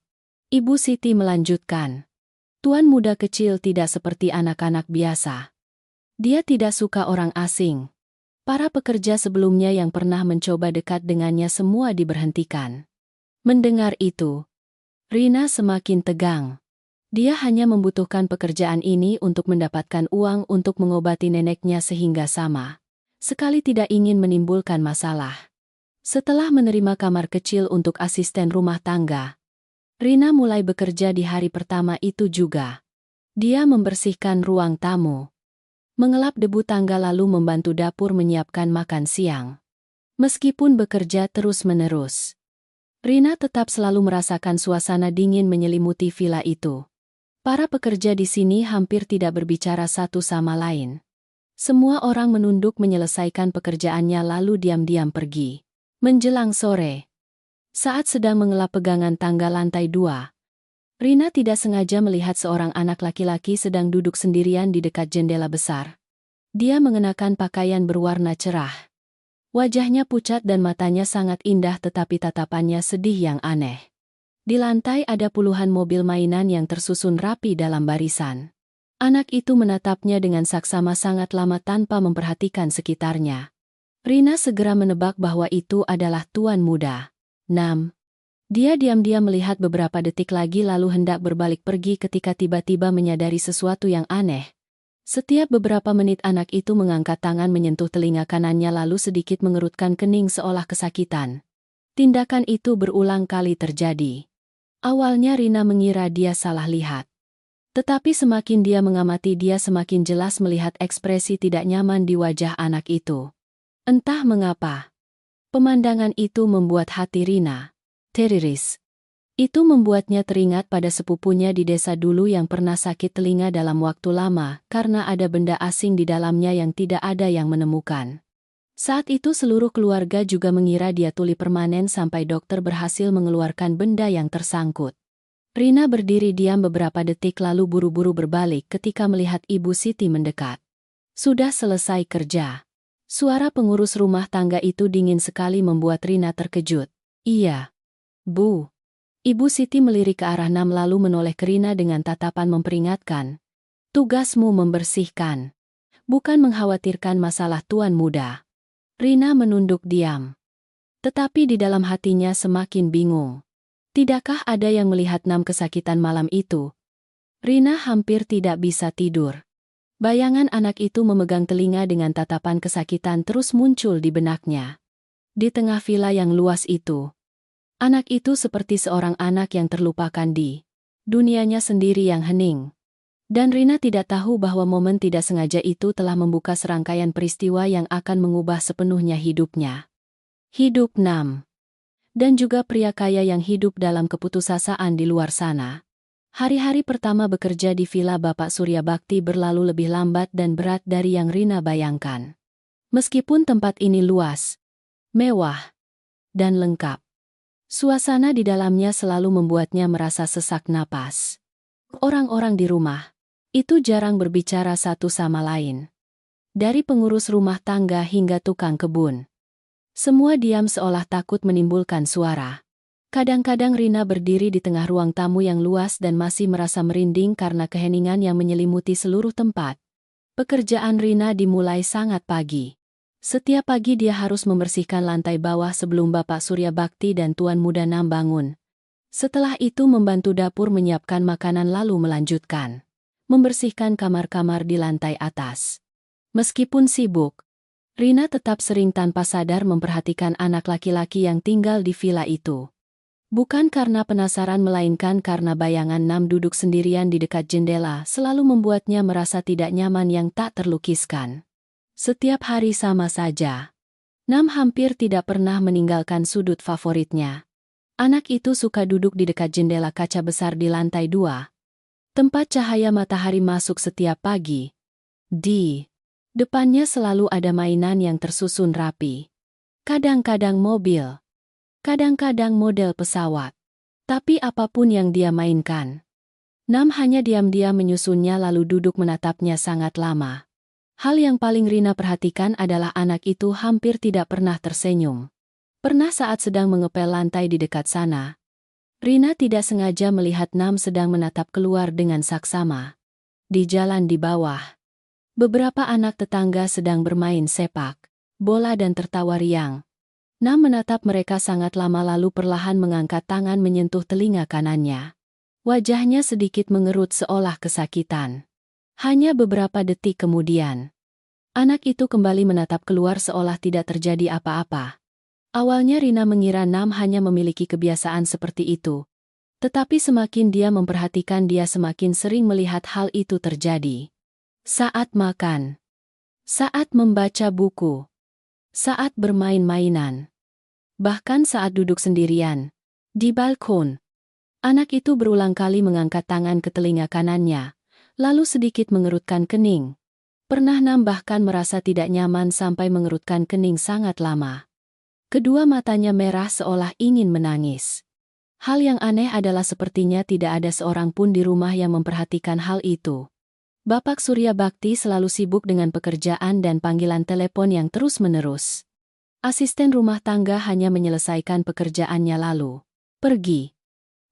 Ibu Siti melanjutkan. "Tuan muda kecil tidak seperti anak-anak biasa. Dia tidak suka orang asing. Para pekerja sebelumnya yang pernah mencoba dekat dengannya semua diberhentikan." Mendengar itu, Rina semakin tegang. Dia hanya membutuhkan pekerjaan ini untuk mendapatkan uang untuk mengobati neneknya sehingga sama sekali tidak ingin menimbulkan masalah. Setelah menerima kamar kecil untuk asisten rumah tangga, Rina mulai bekerja di hari pertama itu juga. Dia membersihkan ruang tamu, mengelap debu tangga lalu membantu dapur menyiapkan makan siang. Meskipun bekerja terus-menerus, Rina tetap selalu merasakan suasana dingin menyelimuti villa itu. Para pekerja di sini hampir tidak berbicara satu sama lain. Semua orang menunduk menyelesaikan pekerjaannya lalu diam-diam pergi. Menjelang sore, saat sedang mengelap pegangan tangga lantai 2, Rina tidak sengaja melihat seorang anak laki-laki sedang duduk sendirian di dekat jendela besar. Dia mengenakan pakaian berwarna cerah. Wajahnya pucat dan matanya sangat indah tetapi tatapannya sedih yang aneh. Di lantai ada puluhan mobil mainan yang tersusun rapi dalam barisan. Anak itu menatapnya dengan saksama sangat lama tanpa memperhatikan sekitarnya. Rina segera menebak bahwa itu adalah tuan muda. Nam. Dia diam-diam melihat beberapa detik lagi lalu hendak berbalik pergi ketika tiba-tiba menyadari sesuatu yang aneh. Setiap beberapa menit anak itu mengangkat tangan menyentuh telinga kanannya lalu sedikit mengerutkan kening seolah kesakitan. Tindakan itu berulang kali terjadi. Awalnya Rina mengira dia salah lihat. Tetapi semakin dia mengamati dia semakin jelas melihat ekspresi tidak nyaman di wajah anak itu. Entah mengapa. Pemandangan itu membuat hati Rina teriris. Itu membuatnya teringat pada sepupunya di desa dulu yang pernah sakit telinga dalam waktu lama karena ada benda asing di dalamnya yang tidak ada yang menemukan. Saat itu seluruh keluarga juga mengira dia tuli permanen sampai dokter berhasil mengeluarkan benda yang tersangkut. Rina berdiri diam beberapa detik lalu buru-buru berbalik ketika melihat Ibu Siti mendekat. Sudah selesai kerja. Suara pengurus rumah tangga itu dingin sekali membuat Rina terkejut. Iya. Bu. Ibu Siti melirik ke arah Nam lalu menoleh ke Rina dengan tatapan memperingatkan. Tugasmu membersihkan. Bukan mengkhawatirkan masalah tuan muda. Rina menunduk diam. Tetapi di dalam hatinya semakin bingung. Tidakkah ada yang melihat Nam kesakitan malam itu? Rina hampir tidak bisa tidur. Bayangan anak itu memegang telinga dengan tatapan kesakitan terus muncul di benaknya. Di tengah villa yang luas itu, anak itu seperti seorang anak yang terlupakan di dunianya sendiri yang hening. Dan Rina tidak tahu bahwa momen tidak sengaja itu telah membuka serangkaian peristiwa yang akan mengubah sepenuhnya hidupnya. Hidup Nam. Dan juga pria kaya yang hidup dalam keputusasaan di luar sana. Hari-hari pertama bekerja di villa Bapak Surya Bakti berlalu lebih lambat dan berat dari yang Rina bayangkan. Meskipun tempat ini luas, mewah, dan lengkap, suasana di dalamnya selalu membuatnya merasa sesak napas. Orang-orang di rumah itu jarang berbicara satu sama lain. Dari pengurus rumah tangga hingga tukang kebun. Semua diam seolah takut menimbulkan suara. Kadang-kadang Rina berdiri di tengah ruang tamu yang luas dan masih merasa merinding karena keheningan yang menyelimuti seluruh tempat. Pekerjaan Rina dimulai sangat pagi. Setiap pagi dia harus membersihkan lantai bawah sebelum Bapak Surya Bakti dan Tuan Muda Nam bangun. Setelah itu membantu dapur menyiapkan makanan lalu melanjutkan membersihkan kamar-kamar di lantai atas. Meskipun sibuk, Rina tetap sering tanpa sadar memperhatikan anak laki-laki yang tinggal di villa itu. Bukan karena penasaran melainkan karena bayangan Nam duduk sendirian di dekat jendela selalu membuatnya merasa tidak nyaman yang tak terlukiskan. Setiap hari sama saja. Nam hampir tidak pernah meninggalkan sudut favoritnya. Anak itu suka duduk di dekat jendela kaca besar di lantai 2. Tempat cahaya matahari masuk setiap pagi. Di depannya selalu ada mainan yang tersusun rapi. Kadang-kadang mobil. Kadang-kadang model pesawat. Tapi apapun yang dia mainkan, Nam hanya diam-diam menyusunnya lalu duduk menatapnya sangat lama. Hal yang paling Rina perhatikan adalah anak itu hampir tidak pernah tersenyum. Pernah saat sedang mengepel lantai di dekat sana, Rina tidak sengaja melihat Nam sedang menatap keluar dengan saksama. Di jalan di bawah, beberapa anak tetangga sedang bermain sepak bola dan tertawa riang. Nam menatap mereka sangat lama lalu perlahan mengangkat tangan menyentuh telinga kanannya. Wajahnya sedikit mengerut seolah kesakitan. Hanya beberapa detik kemudian, anak itu kembali menatap keluar seolah tidak terjadi apa-apa. Awalnya Rina mengira Nam hanya memiliki kebiasaan seperti itu. Tetapi semakin dia memperhatikan dia semakin sering melihat hal itu terjadi. Saat makan. Saat membaca buku. Saat bermain-mainan. Bahkan saat duduk sendirian. Di balkon. Anak itu berulang kali mengangkat tangan ke telinga kanannya. Lalu sedikit mengerutkan kening. Pernah Nam bahkan merasa tidak nyaman sampai mengerutkan kening sangat lama. Kedua matanya merah seolah ingin menangis. Hal yang aneh adalah sepertinya tidak ada seorang pun di rumah yang memperhatikan hal itu. Bapak Surya Bakti selalu sibuk dengan pekerjaan dan panggilan telepon yang terus-menerus. Asisten rumah tangga hanya menyelesaikan pekerjaannya lalu pergi.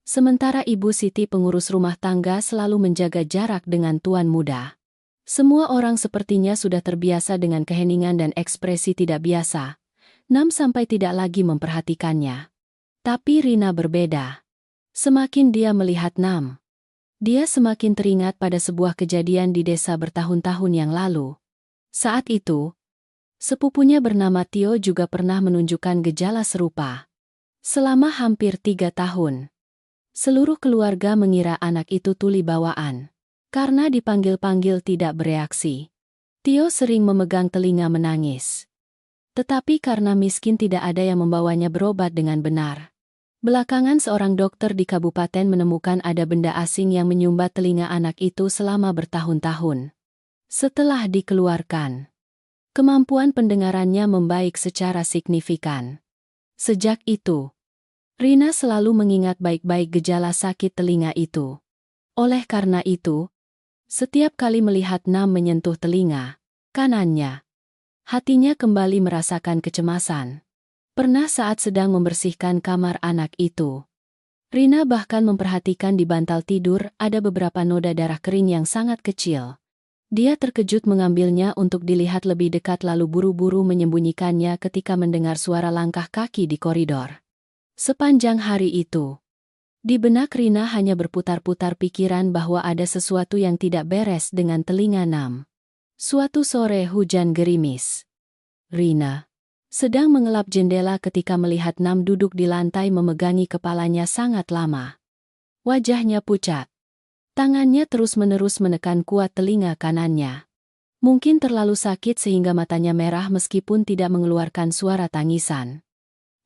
Sementara Ibu Siti pengurus rumah tangga selalu menjaga jarak dengan tuan muda. Semua orang sepertinya sudah terbiasa dengan keheningan dan ekspresi tidak biasa. Nam sampai tidak lagi memperhatikannya. Tapi Rina berbeda. Semakin dia melihat Nam, dia semakin teringat pada sebuah kejadian di desa bertahun-tahun yang lalu. Saat itu, sepupunya bernama Tio juga pernah menunjukkan gejala serupa. Selama hampir 3 tahun, seluruh keluarga mengira anak itu tuli bawaan. Karena dipanggil-panggil tidak bereaksi. Tio sering memegang telinga menangis. Tetapi karena miskin tidak ada yang membawanya berobat dengan benar. Belakangan seorang dokter di kabupaten menemukan ada benda asing yang menyumbat telinga anak itu selama bertahun-tahun. Setelah dikeluarkan, kemampuan pendengarannya membaik secara signifikan. Sejak itu, Rina selalu mengingat baik-baik gejala sakit telinga itu. Oleh karena itu, setiap kali melihat Nam menyentuh telinga kanannya, hatinya kembali merasakan kecemasan. Pernah saat sedang membersihkan kamar anak itu, Rina bahkan memperhatikan di bantal tidur ada beberapa noda darah kering yang sangat kecil. Dia terkejut mengambilnya untuk dilihat lebih dekat lalu buru-buru menyembunyikannya ketika mendengar suara langkah kaki di koridor. Sepanjang hari itu, di benak Rina hanya berputar-putar pikiran bahwa ada sesuatu yang tidak beres dengan telinga Nam. Suatu sore hujan gerimis. Rina sedang mengelap jendela ketika melihat Nam duduk di lantai memegangi kepalanya sangat lama. Wajahnya pucat. Tangannya terus-menerus menekan kuat telinga kanannya. Mungkin terlalu sakit sehingga matanya merah meskipun tidak mengeluarkan suara tangisan.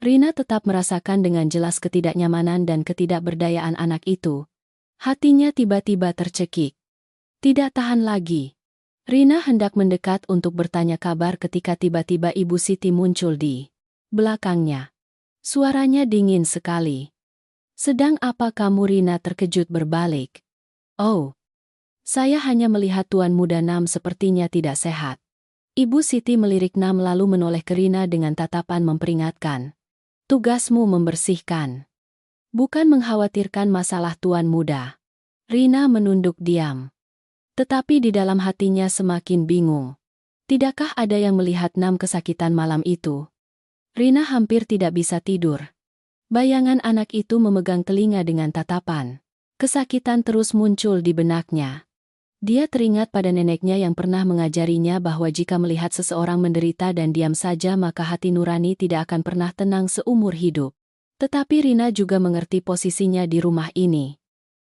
Rina tetap merasakan dengan jelas ketidaknyamanan dan ketidakberdayaan anak itu. Hatinya tiba-tiba tercekik. Tidak tahan lagi. Rina hendak mendekat untuk bertanya kabar ketika tiba-tiba Ibu Siti muncul di belakangnya. Suaranya dingin sekali. "Sedang apa kamu?" Rina terkejut berbalik. "Oh, saya hanya melihat tuan muda Nam sepertinya tidak sehat." Ibu Siti melirik Nam lalu menoleh ke Rina dengan tatapan memperingatkan. "Tugasmu membersihkan, bukan mengkhawatirkan masalah tuan muda." Rina menunduk diam. Tetapi di dalam hatinya semakin bingung. Tidakkah ada yang melihat Nam kesakitan malam itu? Rina hampir tidak bisa tidur. Bayangan anak itu memegang telinga dengan tatapan. Kesakitan terus muncul di benaknya. Dia teringat pada neneknya yang pernah mengajarinya bahwa jika melihat seseorang menderita dan diam saja maka hati nurani tidak akan pernah tenang seumur hidup. Tetapi Rina juga mengerti posisinya di rumah ini.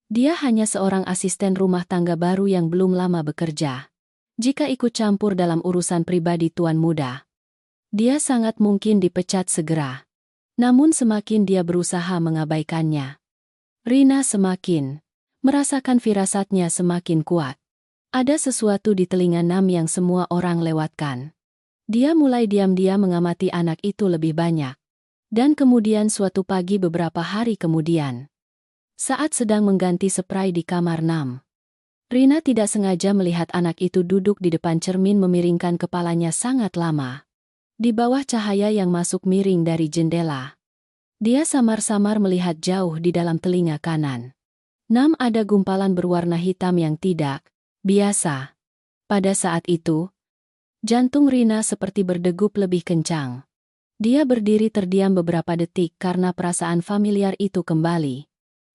Dia hanya seorang asisten rumah tangga baru yang belum lama bekerja. Jika ikut campur dalam urusan pribadi tuan muda, dia sangat mungkin dipecat segera. Namun semakin dia berusaha mengabaikannya, Rina semakin merasakan firasatnya semakin kuat. Ada sesuatu di telinga Nam yang semua orang lewatkan. Dia mulai diam-diam mengamati anak itu lebih banyak. Dan kemudian suatu pagi beberapa hari kemudian, saat sedang mengganti spray di kamar Nam, Rina tidak sengaja melihat anak itu duduk di depan cermin memiringkan kepalanya sangat lama. Di bawah cahaya yang masuk miring dari jendela, dia samar-samar melihat jauh di dalam telinga kanan. Nam ada gumpalan berwarna hitam yang tidak biasa. Pada saat itu, jantung Rina seperti berdegup lebih kencang. Dia berdiri terdiam beberapa detik karena perasaan familiar itu kembali.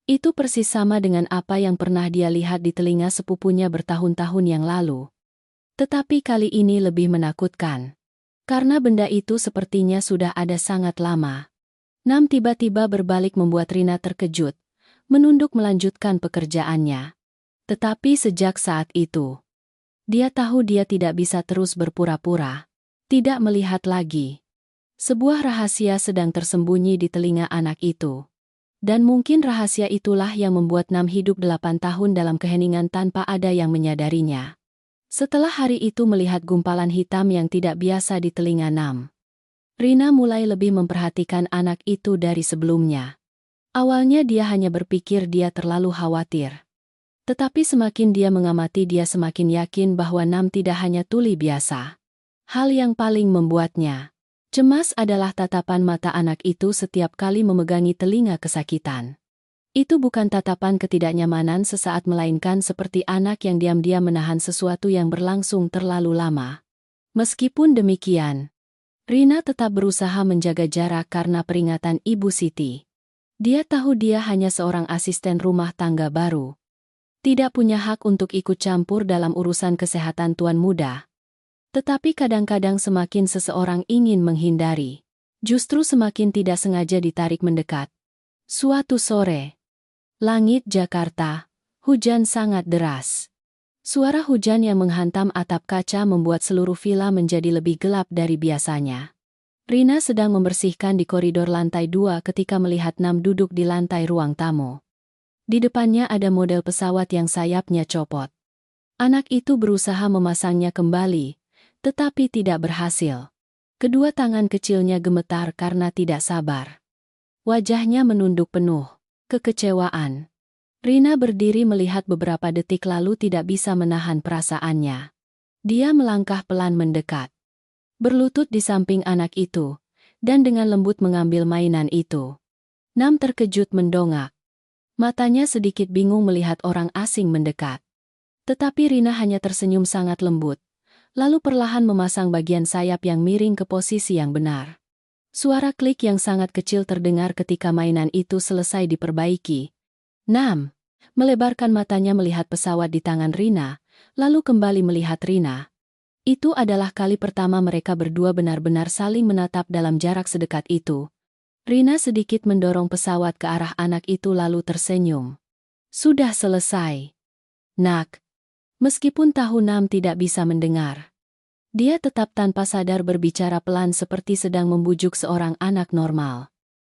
Itu persis sama dengan apa yang pernah dia lihat di telinga sepupunya bertahun-tahun yang lalu. Tetapi kali ini lebih menakutkan. Karena benda itu sepertinya sudah ada sangat lama. Nam tiba-tiba berbalik membuat Rina terkejut, menunduk melanjutkan pekerjaannya. Tetapi sejak saat itu, dia tahu dia tidak bisa terus berpura-pura, tidak melihat lagi. Sebuah rahasia sedang tersembunyi di telinga anak itu. Dan mungkin rahasia itulah yang membuat Nam hidup 8 tahun dalam keheningan tanpa ada yang menyadarinya. Setelah hari itu melihat gumpalan hitam yang tidak biasa di telinga Nam, Rina mulai lebih memperhatikan anak itu dari sebelumnya. Awalnya dia hanya berpikir dia terlalu khawatir. Tetapi semakin dia mengamati dia semakin yakin bahwa Nam tidak hanya tuli biasa. Hal yang paling membuatnya cemas adalah tatapan mata anak itu setiap kali memegangi telinga kesakitan. Itu bukan tatapan ketidaknyamanan sesaat melainkan seperti anak yang diam-diam menahan sesuatu yang berlangsung terlalu lama. Meskipun demikian, Rina tetap berusaha menjaga jarak karena peringatan Ibu Siti. Dia tahu dia hanya seorang asisten rumah tangga baru. Tidak punya hak untuk ikut campur dalam urusan kesehatan tuan muda. Tetapi kadang-kadang semakin seseorang ingin menghindari, justru semakin tidak sengaja ditarik mendekat. Suatu sore, langit Jakarta, hujan sangat deras. Suara hujan yang menghantam atap kaca membuat seluruh villa menjadi lebih gelap dari biasanya. Rina sedang membersihkan di koridor lantai 2 ketika melihat Nam duduk di lantai ruang tamu. Di depannya ada model pesawat yang sayapnya copot. Anak itu berusaha memasangnya kembali, tetapi tidak berhasil. Kedua tangan kecilnya gemetar karena tidak sabar. Wajahnya menunduk penuh kekecewaan. Rina berdiri melihat beberapa detik lalu tidak bisa menahan perasaannya. Dia melangkah pelan mendekat, berlutut di samping anak itu, dan dengan lembut mengambil mainan itu. Nam terkejut mendongak. Matanya sedikit bingung melihat orang asing mendekat. Tetapi Rina hanya tersenyum sangat lembut, lalu perlahan memasang bagian sayap yang miring ke posisi yang benar. Suara klik yang sangat kecil terdengar ketika mainan itu selesai diperbaiki. Nam melebarkan matanya melihat pesawat di tangan Rina, lalu kembali melihat Rina. Itu adalah kali pertama mereka berdua benar-benar saling menatap dalam jarak sedekat itu. Rina sedikit mendorong pesawat ke arah anak itu lalu tersenyum. Sudah selesai, Nak. Meskipun tahu Nam tidak bisa mendengar, dia tetap tanpa sadar berbicara pelan seperti sedang membujuk seorang anak normal.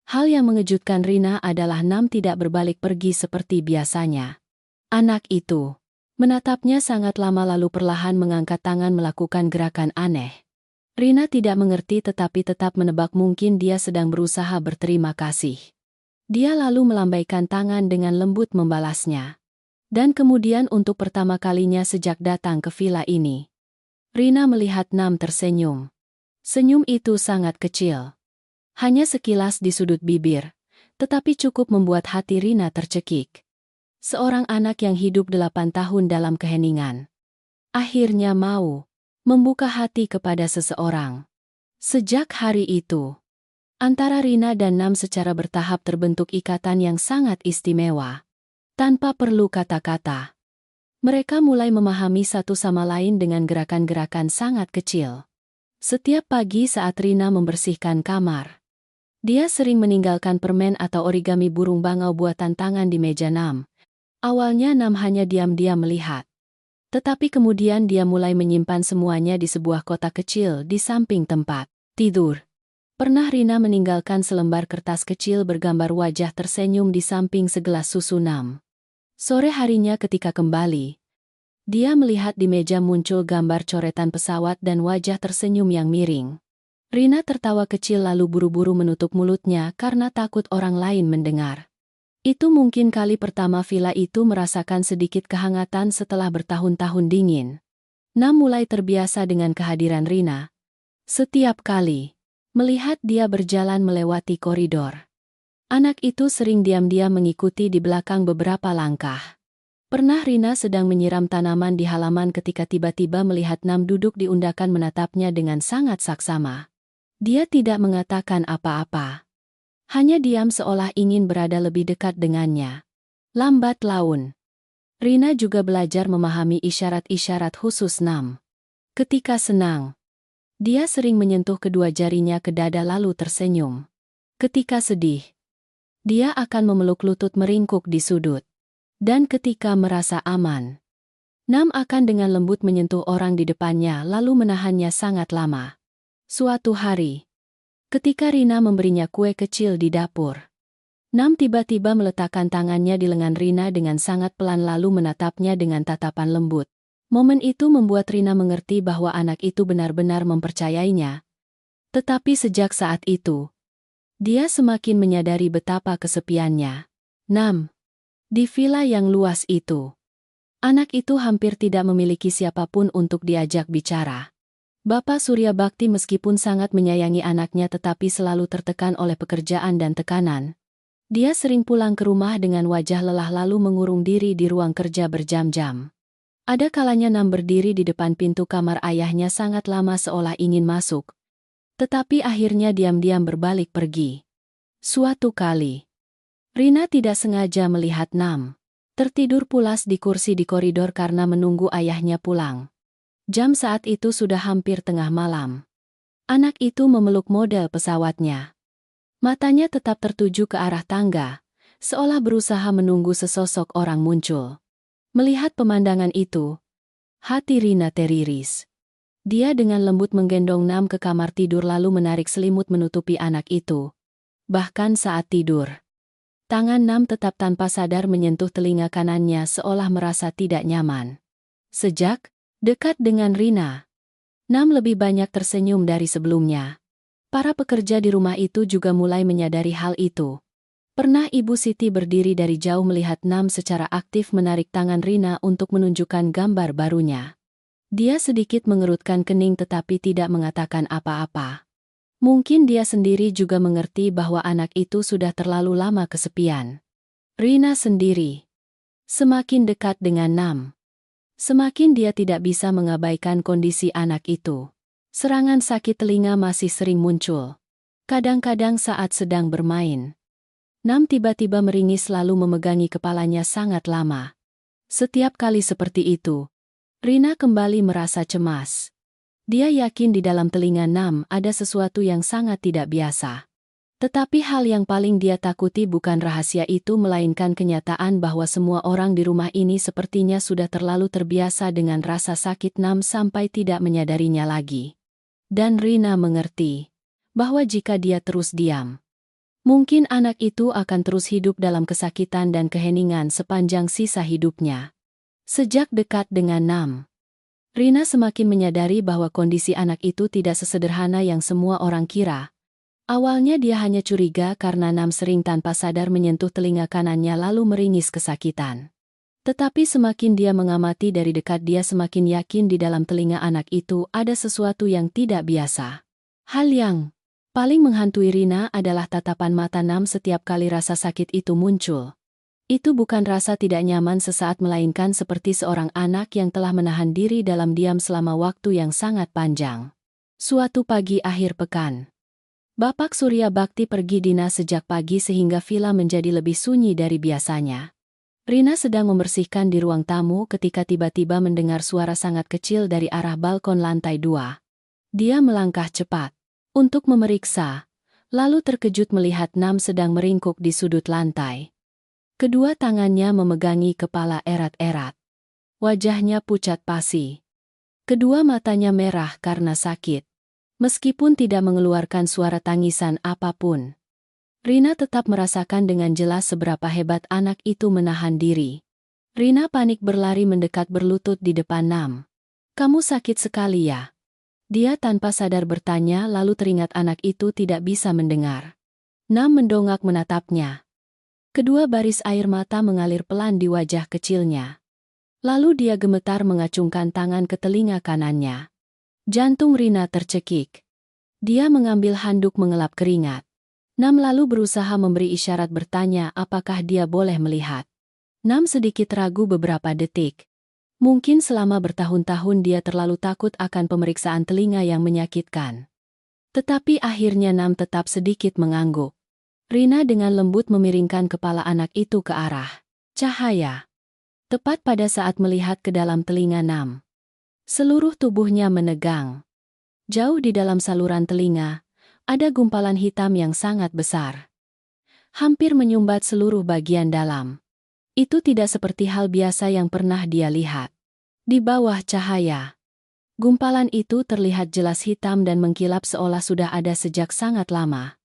Hal yang mengejutkan Rina adalah Nam tidak berbalik pergi seperti biasanya. Anak itu menatapnya sangat lama lalu perlahan mengangkat tangan melakukan gerakan aneh. Rina tidak mengerti tetapi tetap menebak mungkin dia sedang berusaha berterima kasih. Dia lalu melambaikan tangan dengan lembut membalasnya. Dan kemudian untuk pertama kalinya sejak datang ke villa ini, Rina melihat Nam tersenyum. Senyum itu sangat kecil. Hanya sekilas di sudut bibir, tetapi cukup membuat hati Rina tercekik. Seorang anak yang hidup 8 tahun dalam keheningan, akhirnya mau membuka hati kepada seseorang. Sejak hari itu, antara Rina dan Nam secara bertahap terbentuk ikatan yang sangat istimewa. Tanpa perlu kata-kata, mereka mulai memahami satu sama lain dengan gerakan-gerakan sangat kecil. Setiap pagi saat Rina membersihkan kamar, dia sering meninggalkan permen atau origami burung bangau buatan tangan di meja Nam. Awalnya Nam hanya diam-diam melihat. Tetapi kemudian dia mulai menyimpan semuanya di sebuah kotak kecil di samping tempat tidur. Pernah Rina meninggalkan selembar kertas kecil bergambar wajah tersenyum di samping segelas susu Nam. Sore harinya ketika kembali, dia melihat di meja muncul gambar coretan pesawat dan wajah tersenyum yang miring. Rina tertawa kecil lalu buru-buru menutup mulutnya karena takut orang lain mendengar. Itu mungkin kali pertama villa itu merasakan sedikit kehangatan setelah bertahun-tahun dingin. Nam mulai terbiasa dengan kehadiran Rina. Setiap kali melihat dia berjalan melewati koridor, anak itu sering diam-diam mengikuti di belakang beberapa langkah. Pernah Rina sedang menyiram tanaman di halaman ketika tiba-tiba melihat Nam duduk di undakan menatapnya dengan sangat saksama. Dia tidak mengatakan apa-apa. Hanya diam seolah ingin berada lebih dekat dengannya. Lambat laun, Rina juga belajar memahami isyarat-isyarat khusus Nam. Ketika senang, dia sering menyentuh kedua jarinya ke dada lalu tersenyum. Ketika sedih, dia akan memeluk lutut meringkuk di sudut. Dan ketika merasa aman, Nam akan dengan lembut menyentuh orang di depannya lalu menahannya sangat lama. Suatu hari, ketika Rina memberinya kue kecil di dapur, Nam tiba-tiba meletakkan tangannya di lengan Rina dengan sangat pelan lalu menatapnya dengan tatapan lembut. Momen itu membuat Rina mengerti bahwa anak itu benar-benar mempercayainya. Tetapi sejak saat itu, dia semakin menyadari betapa kesepiannya. Nam, di villa yang luas itu, anak itu hampir tidak memiliki siapapun untuk diajak bicara. Bapak Surya Bakti meskipun sangat menyayangi anaknya tetapi selalu tertekan oleh pekerjaan dan tekanan. Dia sering pulang ke rumah dengan wajah lelah lalu mengurung diri di ruang kerja berjam-jam. Ada kalanya Nam berdiri di depan pintu kamar ayahnya sangat lama seolah ingin masuk. Tetapi akhirnya diam-diam berbalik pergi. Suatu kali, Rina tidak sengaja melihat Nam tertidur pulas di kursi di koridor karena menunggu ayahnya pulang. Jam saat itu sudah hampir tengah malam. Anak itu memeluk model pesawatnya. Matanya tetap tertuju ke arah tangga, seolah berusaha menunggu sesosok orang muncul. Melihat pemandangan itu, hati Rina teriris. Dia dengan lembut menggendong Nam ke kamar tidur lalu menarik selimut menutupi anak itu. Bahkan saat tidur, tangan Nam tetap tanpa sadar menyentuh telinga kanannya seolah merasa tidak nyaman. Sejak dekat dengan Rina, Nam lebih banyak tersenyum dari sebelumnya. Para pekerja di rumah itu juga mulai menyadari hal itu. Pernah Ibu Siti berdiri dari jauh melihat Nam secara aktif menarik tangan Rina untuk menunjukkan gambar barunya. Dia sedikit mengerutkan kening tetapi tidak mengatakan apa-apa. Mungkin dia sendiri juga mengerti bahwa anak itu sudah terlalu lama kesepian. Rina sendiri semakin dekat dengan Nam. Semakin dia tidak bisa mengabaikan kondisi anak itu. Serangan sakit telinga masih sering muncul. Kadang-kadang saat sedang bermain, Nam tiba-tiba meringis lalu memegangi kepalanya sangat lama. Setiap kali seperti itu, Rina kembali merasa cemas. Dia yakin di dalam telinga Nam ada sesuatu yang sangat tidak biasa. Tetapi hal yang paling dia takuti bukan rahasia itu melainkan kenyataan bahwa semua orang di rumah ini sepertinya sudah terlalu terbiasa dengan rasa sakit Nam sampai tidak menyadarinya lagi. Dan Rina mengerti bahwa jika dia terus diam, mungkin anak itu akan terus hidup dalam kesakitan dan keheningan sepanjang sisa hidupnya. Sejak dekat dengan Nam, Rina semakin menyadari bahwa kondisi anak itu tidak sesederhana yang semua orang kira. Awalnya dia hanya curiga karena Nam sering tanpa sadar menyentuh telinga kanannya lalu meringis kesakitan. Tetapi semakin dia mengamati dari dekat dia semakin yakin di dalam telinga anak itu ada sesuatu yang tidak biasa. Hal yang paling menghantui Rina adalah tatapan mata Nam setiap kali rasa sakit itu muncul. Itu bukan rasa tidak nyaman sesaat melainkan seperti seorang anak yang telah menahan diri dalam diam selama waktu yang sangat panjang. Suatu pagi akhir pekan, Bapak Surya Bakti pergi dinas sejak pagi sehingga villa menjadi lebih sunyi dari biasanya. Rina sedang membersihkan di ruang tamu ketika tiba-tiba mendengar suara sangat kecil dari arah balkon lantai 2. Dia melangkah cepat untuk memeriksa, lalu terkejut melihat Nam sedang meringkuk di sudut lantai. Kedua tangannya memegangi kepala erat-erat. Wajahnya pucat pasi. Kedua matanya merah karena sakit. Meskipun tidak mengeluarkan suara tangisan apapun, Rina tetap merasakan dengan jelas seberapa hebat anak itu menahan diri. Rina panik berlari mendekat berlutut di depan Nam. "Kamu sakit sekali ya?" Dia tanpa sadar bertanya lalu teringat anak itu tidak bisa mendengar. Nam mendongak menatapnya. Kedua baris air mata mengalir pelan di wajah kecilnya. Lalu dia gemetar mengacungkan tangan ke telinga kanannya. Jantung Rina tercekik. Dia mengambil handuk mengelap keringat. Nam lalu berusaha memberi isyarat bertanya apakah dia boleh melihat. Nam sedikit ragu beberapa detik. Mungkin selama bertahun-tahun dia terlalu takut akan pemeriksaan telinga yang menyakitkan. Tetapi akhirnya Nam tetap sedikit mengangguk. Rina dengan lembut memiringkan kepala anak itu ke arah cahaya. Tepat pada saat melihat ke dalam telinga Nam, seluruh tubuhnya menegang. Jauh di dalam saluran telinga, ada gumpalan hitam yang sangat besar. Hampir menyumbat seluruh bagian dalam. Itu tidak seperti hal biasa yang pernah dia lihat. Di bawah cahaya, gumpalan itu terlihat jelas hitam dan mengkilap seolah sudah ada sejak sangat lama.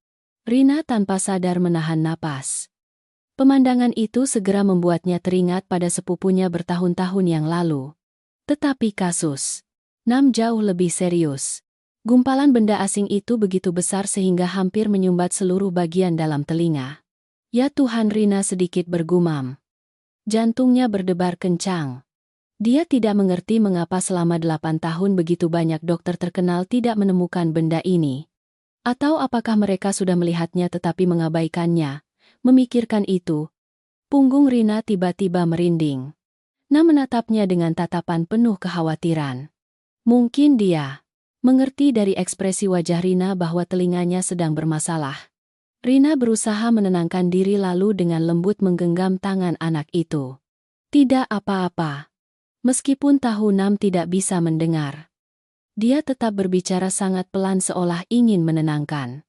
Rina tanpa sadar menahan napas. Pemandangan itu segera membuatnya teringat pada sepupunya bertahun-tahun yang lalu. Tetapi kasus Nam jauh lebih serius. Gumpalan benda asing itu begitu besar sehingga hampir menyumbat seluruh bagian dalam telinga. Ya Tuhan, Rina sedikit bergumam. Jantungnya berdebar kencang. Dia tidak mengerti mengapa selama 8 tahun begitu banyak dokter terkenal tidak menemukan benda ini. Atau apakah mereka sudah melihatnya tetapi mengabaikannya, Memikirkan itu, punggung Rina tiba-tiba merinding. Nam menatapnya dengan tatapan penuh kekhawatiran. Mungkin dia mengerti dari ekspresi wajah Rina bahwa telinganya sedang bermasalah. Rina berusaha menenangkan diri lalu dengan lembut menggenggam tangan anak itu. Tidak apa-apa. Meskipun tahu Nam tidak bisa mendengar, dia tetap berbicara sangat pelan seolah ingin menenangkan.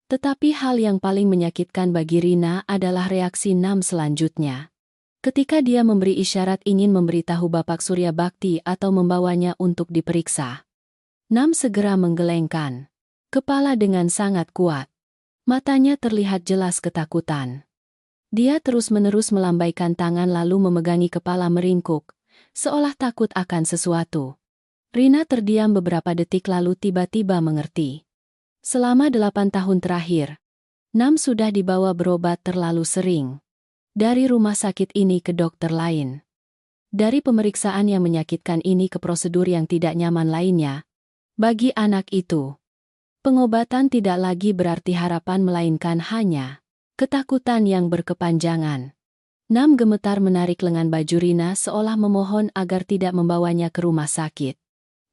Tetapi hal yang paling menyakitkan bagi Rina adalah reaksi Nam selanjutnya. Ketika dia memberi isyarat ingin memberitahu Bapak Surya Bakti atau membawanya untuk diperiksa. Nam segera menggelengkan kepala dengan sangat kuat. Matanya terlihat jelas ketakutan. Dia terus-menerus melambaikan tangan lalu memegangi kepala meringkuk, seolah takut akan sesuatu. Rina terdiam beberapa detik lalu tiba-tiba mengerti. Selama 8 tahun terakhir, Nam sudah dibawa berobat terlalu sering. Dari rumah sakit ini ke dokter lain. Dari pemeriksaan yang menyakitkan ini ke prosedur yang tidak nyaman lainnya. Bagi anak itu, pengobatan tidak lagi berarti harapan melainkan hanya ketakutan yang berkepanjangan. Nam gemetar menarik lengan baju Rina seolah memohon agar tidak membawanya ke rumah sakit.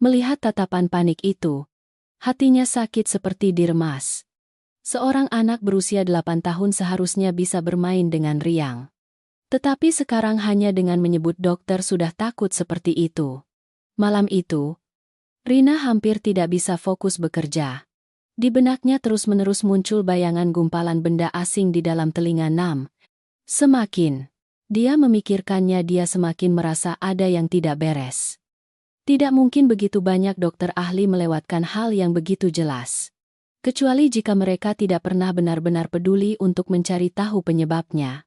Melihat tatapan panik itu, hatinya sakit seperti diremas. Seorang anak berusia 8 tahun seharusnya bisa bermain dengan riang. Tetapi sekarang hanya dengan menyebut dokter sudah takut seperti itu. Malam itu, Rina hampir tidak bisa fokus bekerja. Di benaknya terus-menerus muncul bayangan gumpalan benda asing di dalam telinga Nam. Semakin dia memikirkannya, dia semakin merasa ada yang tidak beres. Tidak mungkin begitu banyak dokter ahli melewatkan hal yang begitu jelas. Kecuali jika mereka tidak pernah benar-benar peduli untuk mencari tahu penyebabnya.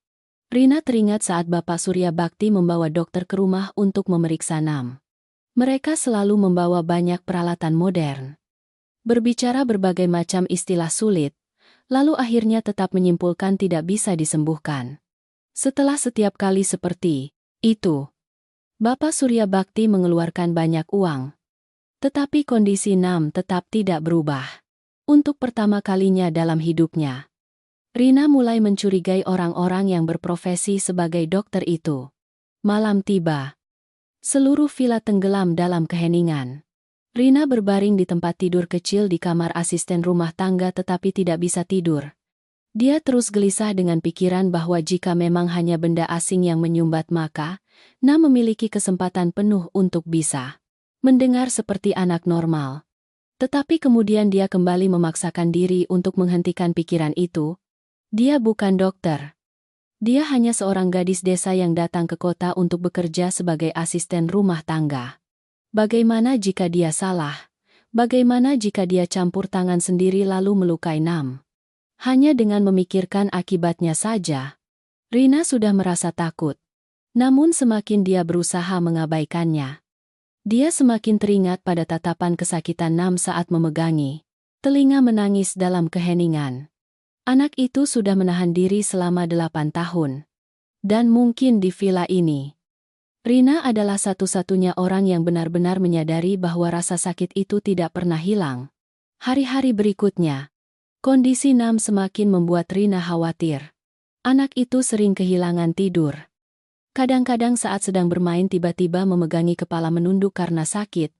Rina teringat saat Bapak Surya Bakti membawa dokter ke rumah untuk memeriksa Nam. Mereka selalu membawa banyak peralatan modern. Berbicara berbagai macam istilah sulit, lalu akhirnya tetap menyimpulkan tidak bisa disembuhkan. Setelah setiap kali seperti itu, Bapak Surya Bakti mengeluarkan banyak uang. Tetapi kondisi Nam tetap tidak berubah. Untuk pertama kalinya dalam hidupnya, Rina mulai mencurigai orang-orang yang berprofesi sebagai dokter itu. Malam tiba. Seluruh villa tenggelam dalam keheningan. Rina berbaring di tempat tidur kecil di kamar asisten rumah tangga tetapi tidak bisa tidur. Dia terus gelisah dengan pikiran bahwa jika memang hanya benda asing yang menyumbat maka Nam memiliki kesempatan penuh untuk bisa mendengar seperti anak normal. Tetapi kemudian dia kembali memaksakan diri untuk menghentikan pikiran itu. Dia bukan dokter. Dia hanya seorang gadis desa yang datang ke kota untuk bekerja sebagai asisten rumah tangga. Bagaimana jika dia salah? Bagaimana jika dia campur tangan sendiri lalu melukai Nam? Hanya dengan memikirkan akibatnya saja, Rina sudah merasa takut. Namun semakin dia berusaha mengabaikannya, dia semakin teringat pada tatapan kesakitan Nam saat memegangi telinga menangis dalam keheningan. Anak itu sudah menahan diri selama 8 tahun. Dan mungkin di villa ini, Rina adalah satu-satunya orang yang benar-benar menyadari bahwa rasa sakit itu tidak pernah hilang. Hari-hari berikutnya, kondisi Nam semakin membuat Rina khawatir. Anak itu sering kehilangan tidur. Kadang-kadang saat sedang bermain tiba-tiba memegangi kepala menunduk karena sakit.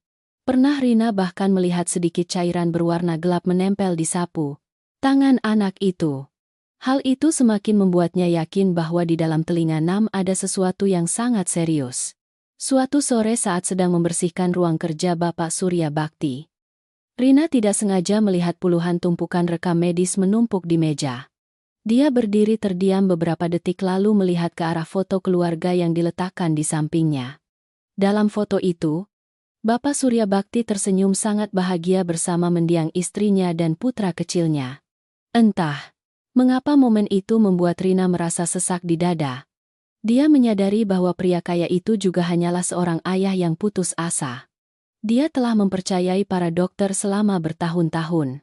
Pernah Rina bahkan melihat sedikit cairan berwarna gelap menempel di sapu tangan anak itu. Hal itu semakin membuatnya yakin bahwa di dalam telinga Nam ada sesuatu yang sangat serius. Suatu sore saat sedang membersihkan ruang kerja Bapak Surya Bakti, Rina tidak sengaja melihat puluhan tumpukan rekam medis menumpuk di meja. Dia berdiri terdiam beberapa detik lalu melihat ke arah foto keluarga yang diletakkan di sampingnya. Dalam foto itu, Bapak Surya Bakti tersenyum sangat bahagia bersama mendiang istrinya dan putra kecilnya. Entah mengapa momen itu membuat Rina merasa sesak di dada. Dia menyadari bahwa pria kaya itu juga hanyalah seorang ayah yang putus asa. Dia telah mempercayai para dokter selama bertahun-tahun.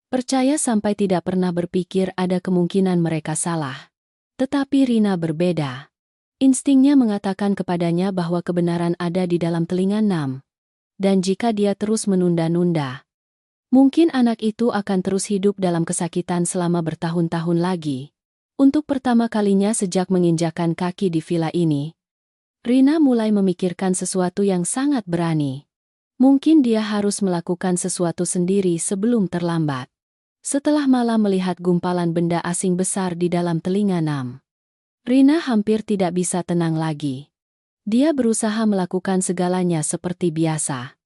Percaya sampai tidak pernah berpikir ada kemungkinan mereka salah. Tetapi Rina berbeda. Instingnya mengatakan kepadanya bahwa kebenaran ada di dalam telinga Nam. Dan jika dia terus menunda-nunda, mungkin anak itu akan terus hidup dalam kesakitan selama bertahun-tahun lagi. Untuk pertama kalinya sejak menginjakkan kaki di villa ini, Rina mulai memikirkan sesuatu yang sangat berani. Mungkin dia harus melakukan sesuatu sendiri sebelum terlambat. Setelah malam melihat gumpalan benda asing besar di dalam telinga Nam, Rina hampir tidak bisa tenang lagi. Dia berusaha melakukan segalanya seperti biasa.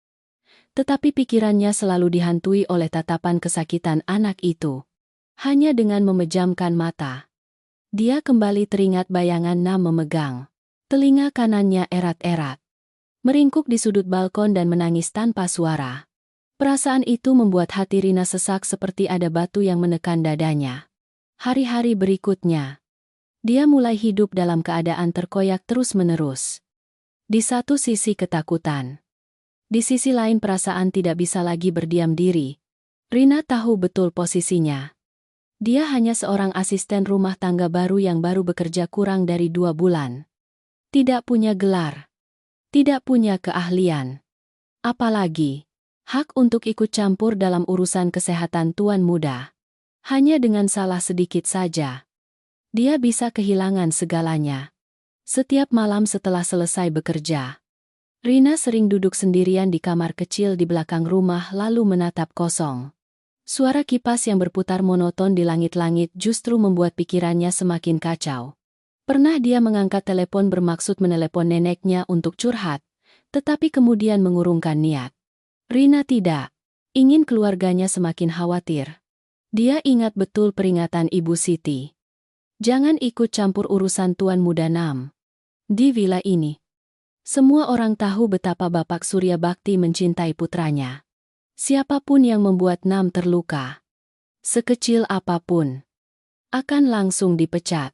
Tetapi pikirannya selalu dihantui oleh tatapan kesakitan anak itu. Hanya dengan memejamkan mata, dia kembali teringat bayangan Nam memegang telinga kanannya erat-erat, meringkuk di sudut balkon dan menangis tanpa suara. Perasaan itu membuat hati Rina sesak seperti ada batu yang menekan dadanya. Hari-hari berikutnya, dia mulai hidup dalam keadaan terkoyak terus-menerus. Di satu sisi ketakutan, di sisi lain perasaan tidak bisa lagi berdiam diri. Rina tahu betul posisinya. Dia hanya seorang asisten rumah tangga baru yang baru bekerja kurang dari 2 bulan. Tidak punya gelar, tidak punya keahlian, apalagi hak untuk ikut campur dalam urusan kesehatan tuan muda. Hanya dengan salah sedikit saja, dia bisa kehilangan segalanya. Setiap malam setelah selesai bekerja, Rina sering duduk sendirian di kamar kecil di belakang rumah lalu menatap kosong. Suara kipas yang berputar monoton di langit-langit justru membuat pikirannya semakin kacau. Pernah dia mengangkat telepon bermaksud menelepon neneknya untuk curhat, tetapi kemudian mengurungkan niat. Rina tidak ingin keluarganya semakin khawatir. Dia ingat betul peringatan Ibu Siti. Jangan ikut campur urusan tuan muda Nam. Di villa ini, semua orang tahu betapa Bapak Surya Bakti mencintai putranya. Siapapun yang membuat Nam terluka, sekecil apapun, akan langsung dipecat.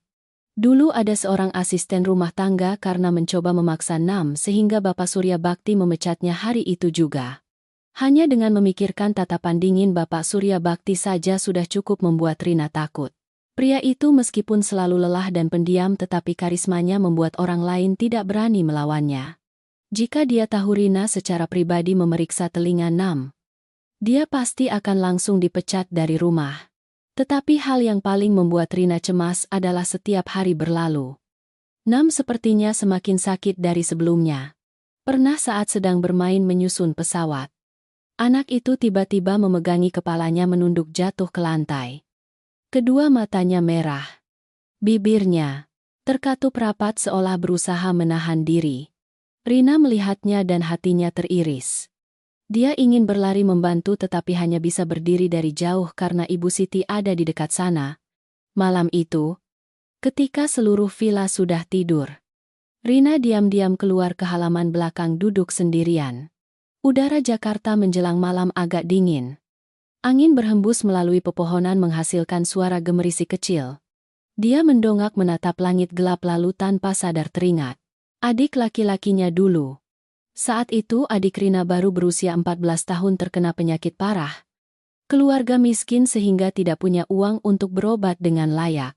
Dulu ada seorang asisten rumah tangga karena mencoba memaksa Nam sehingga Bapak Surya Bakti memecatnya hari itu juga. Hanya dengan memikirkan tatapan dingin Bapak Surya Bakti saja sudah cukup membuat Rina takut. Pria itu meskipun selalu lelah dan pendiam tetapi karismanya membuat orang lain tidak berani melawannya. Jika dia tahu Rina secara pribadi memeriksa telinga Nam, dia pasti akan langsung dipecat dari rumah. Tetapi hal yang paling membuat Rina cemas adalah setiap hari berlalu, Nam sepertinya semakin sakit dari sebelumnya. Pernah saat sedang bermain menyusun pesawat, anak itu tiba-tiba memegangi kepalanya menunduk jatuh ke lantai. Kedua matanya merah. Bibirnya terkatup rapat seolah berusaha menahan diri. Rina melihatnya dan hatinya teriris. Dia ingin berlari membantu tetapi hanya bisa berdiri dari jauh karena Ibu Siti ada di dekat sana. Malam itu, ketika seluruh villa sudah tidur, Rina diam-diam keluar ke halaman belakang duduk sendirian. Udara Jakarta menjelang malam agak dingin. Angin berhembus melalui pepohonan menghasilkan suara gemerisi kecil. Dia mendongak menatap langit gelap lalu tanpa sadar teringat adik laki-lakinya dulu. Saat itu adik Rina baru berusia 14 tahun terkena penyakit parah. Keluarga miskin sehingga tidak punya uang untuk berobat dengan layak.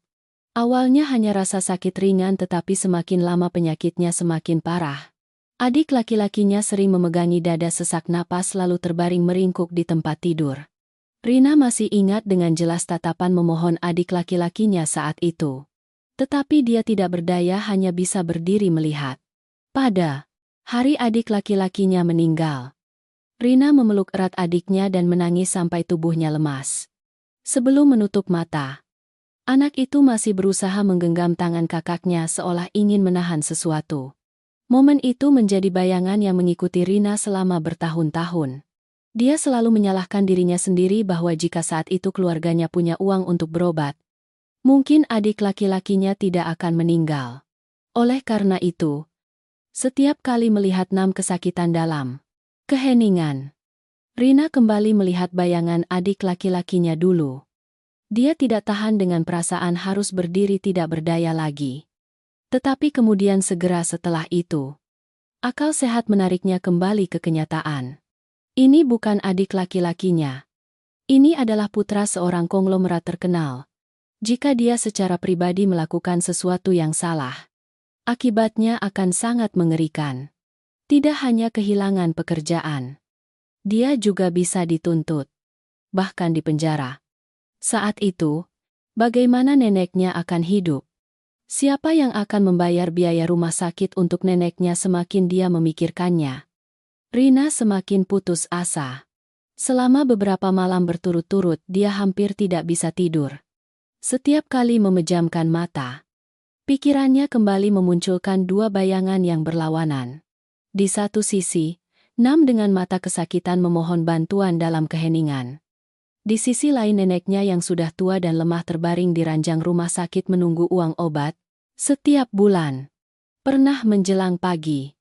Awalnya hanya rasa sakit ringan tetapi semakin lama penyakitnya semakin parah. Adik laki-lakinya sering memegangi dada sesak napas lalu terbaring meringkuk di tempat tidur. Rina masih ingat dengan jelas tatapan memohon adik laki-lakinya saat itu. Tetapi dia tidak berdaya hanya bisa berdiri melihat. Pada hari adik laki-lakinya meninggal, Rina memeluk erat adiknya dan menangis sampai tubuhnya lemas. Sebelum menutup mata, anak itu masih berusaha menggenggam tangan kakaknya seolah ingin menahan sesuatu. Momen itu menjadi bayangan yang mengikuti Rina selama bertahun-tahun. Dia selalu menyalahkan dirinya sendiri bahwa jika saat itu keluarganya punya uang untuk berobat, mungkin adik laki-lakinya tidak akan meninggal. Oleh karena itu, setiap kali melihat Nam kesakitan dalam keheningan, Rina kembali melihat bayangan adik laki-lakinya dulu. Dia tidak tahan dengan perasaan harus berdiri tidak berdaya lagi. Tetapi kemudian segera setelah itu, akal sehat menariknya kembali ke kenyataan. Ini bukan adik laki-lakinya. Ini adalah putra seorang konglomerat terkenal. Jika dia secara pribadi melakukan sesuatu yang salah, akibatnya akan sangat mengerikan. Tidak hanya kehilangan pekerjaan, dia juga bisa dituntut, bahkan dipenjara. Saat itu, Bagaimana neneknya akan hidup? Siapa yang akan membayar biaya rumah sakit untuk neneknya semakin dia memikirkannya? Rina semakin putus asa. Selama beberapa malam berturut-turut dia hampir tidak bisa tidur. Setiap kali memejamkan mata, pikirannya kembali memunculkan dua bayangan yang berlawanan. Di satu sisi, Nam dengan mata kesakitan memohon bantuan dalam keheningan. Di sisi lain neneknya yang sudah tua dan lemah terbaring di ranjang rumah sakit menunggu uang obat setiap bulan. Pernah menjelang pagi,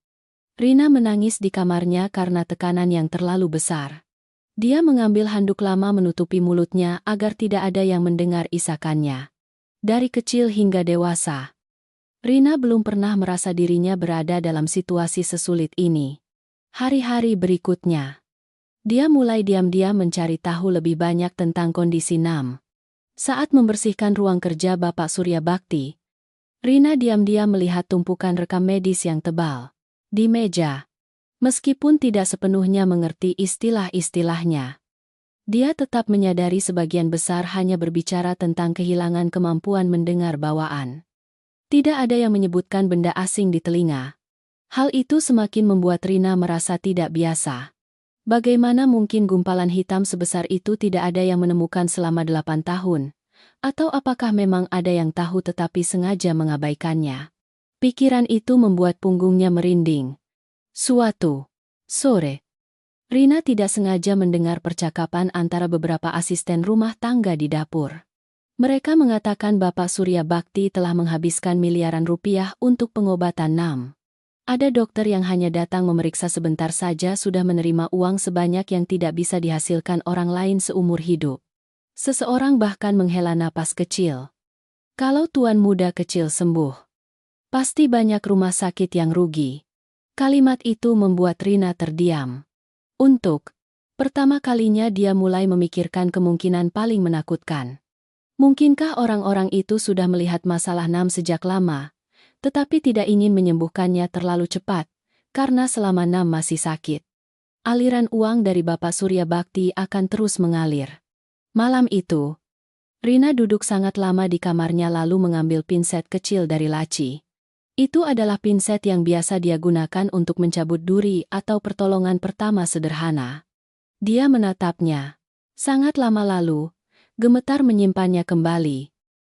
Rina menangis di kamarnya karena tekanan yang terlalu besar. Dia mengambil handuk lama menutupi mulutnya agar tidak ada yang mendengar isakannya. Dari kecil hingga dewasa, Rina belum pernah merasa dirinya berada dalam situasi sesulit ini. Hari-hari berikutnya, dia mulai diam-diam mencari tahu lebih banyak tentang kondisi Nam. Saat membersihkan ruang kerja Bapak Surya Bakti, Rina diam-diam melihat tumpukan rekam medis yang tebal di meja. Meskipun tidak sepenuhnya mengerti istilah-istilahnya, dia tetap menyadari sebagian besar hanya berbicara tentang kehilangan kemampuan mendengar bawaan. Tidak ada yang menyebutkan benda asing di telinga. Hal itu semakin membuat Rina merasa tidak biasa. Bagaimana mungkin gumpalan hitam sebesar itu tidak ada yang menemukan selama 8 tahun? Atau apakah memang ada yang tahu tetapi sengaja mengabaikannya? Pikiran itu membuat punggungnya merinding. Suatu sore, Rina tidak sengaja mendengar percakapan antara beberapa asisten rumah tangga di dapur. Mereka mengatakan Bapak Surya Bakti telah menghabiskan miliaran rupiah untuk pengobatan Nam. Ada dokter yang hanya datang memeriksa sebentar saja sudah menerima uang sebanyak yang tidak bisa dihasilkan orang lain seumur hidup. Seseorang bahkan menghela napas kecil. Kalau tuan muda kecil sembuh, pasti banyak rumah sakit yang rugi. Kalimat itu membuat Rina terdiam. Untuk pertama kalinya dia mulai memikirkan kemungkinan paling menakutkan. Mungkinkah orang-orang itu sudah melihat masalah Nam sejak lama, tetapi tidak ingin menyembuhkannya terlalu cepat, karena selama Nam masih sakit, aliran uang dari Bapak Surya Bakti akan terus mengalir. Malam itu, Rina duduk sangat lama di kamarnya lalu mengambil pinset kecil dari laci. Itu adalah pinset yang biasa dia gunakan untuk mencabut duri atau pertolongan pertama sederhana. Dia menatapnya. Sangat lama lalu, gemetar menyimpannya kembali.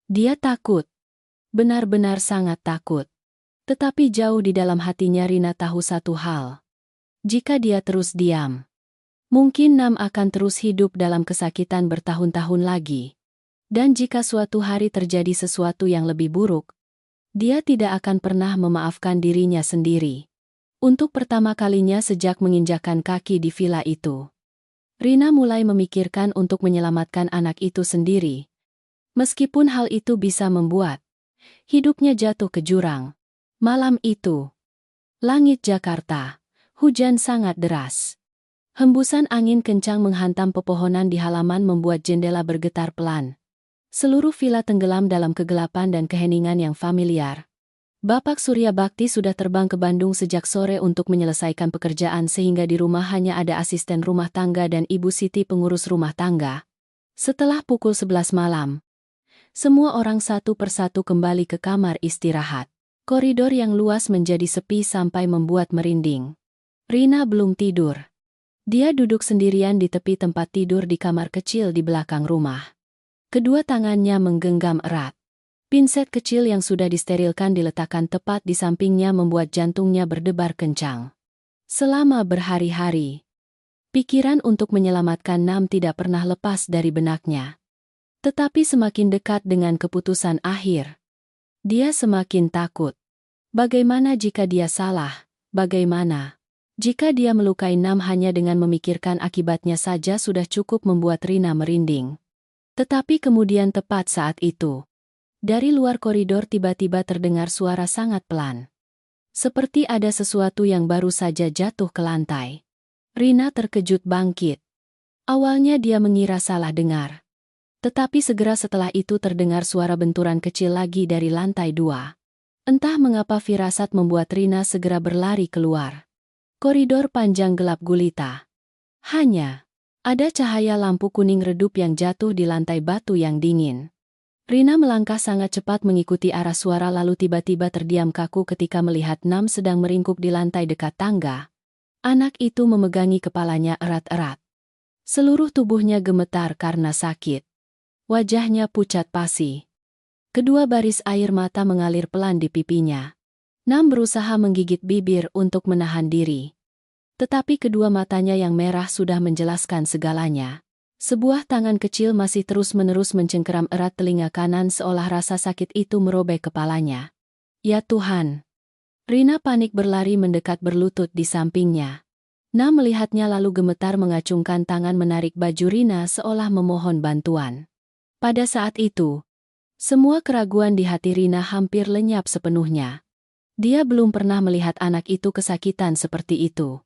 Dia takut. Benar-benar sangat takut. Tetapi jauh di dalam hatinya Rina tahu satu hal. Jika dia terus diam, mungkin Nam akan terus hidup dalam kesakitan bertahun-tahun lagi. Dan jika suatu hari terjadi sesuatu yang lebih buruk, dia tidak akan pernah memaafkan dirinya sendiri. Untuk pertama kalinya sejak menginjakkan kaki di villa itu, Rina mulai memikirkan untuk menyelamatkan anak itu sendiri. Meskipun hal itu bisa membuat hidupnya jatuh ke jurang. Malam itu, langit Jakarta, hujan sangat deras. Hembusan angin kencang menghantam pepohonan di halaman membuat jendela bergetar pelan. Seluruh villa tenggelam dalam kegelapan dan keheningan yang familiar. Bapak Surya Bakti sudah terbang ke Bandung sejak sore untuk menyelesaikan pekerjaan sehingga di rumah hanya ada asisten rumah tangga dan Ibu Siti pengurus rumah tangga. Setelah pukul 11 malam, semua orang satu persatu kembali ke kamar istirahat. Koridor yang luas menjadi sepi sampai membuat merinding. Rina belum tidur. Dia duduk sendirian di tepi tempat tidur di kamar kecil di belakang rumah. Kedua tangannya menggenggam erat. Pinset kecil yang sudah disterilkan diletakkan tepat di sampingnya membuat jantungnya berdebar kencang. Selama berhari-hari, pikiran untuk menyelamatkan Nam tidak pernah lepas dari benaknya. Tetapi semakin dekat dengan keputusan akhir, dia semakin takut. Bagaimana jika dia salah? Bagaimana jika dia melukai Nam? Hanya dengan memikirkan akibatnya saja sudah cukup membuat Rina merinding. Tetapi kemudian tepat saat itu, dari luar koridor tiba-tiba terdengar suara sangat pelan. Seperti ada sesuatu yang baru saja jatuh ke lantai. Rina terkejut bangkit. Awalnya dia mengira salah dengar. Tetapi segera setelah itu terdengar suara benturan kecil lagi dari lantai 2. Entah mengapa firasat membuat Rina segera berlari keluar. Koridor panjang gelap gulita. Hanya ada cahaya lampu kuning redup yang jatuh di lantai batu yang dingin. Rina melangkah sangat cepat mengikuti arah suara lalu tiba-tiba terdiam kaku ketika melihat Nam sedang meringkuk di lantai dekat tangga. Anak itu memegangi kepalanya erat-erat. Seluruh tubuhnya gemetar karena sakit. Wajahnya pucat pasi. Kedua baris air mata mengalir pelan di pipinya. Nam berusaha menggigit bibir untuk menahan diri. Tetapi kedua matanya yang merah sudah menjelaskan segalanya. Sebuah tangan kecil masih terus-menerus mencengkeram erat telinga kanan seolah rasa sakit itu merobek kepalanya. Ya Tuhan! Rina panik berlari mendekat berlutut di sampingnya. Nam melihatnya lalu gemetar mengacungkan tangan menarik baju Rina seolah memohon bantuan. Pada saat itu, semua keraguan di hati Rina hampir lenyap sepenuhnya. Dia belum pernah melihat anak itu kesakitan seperti itu.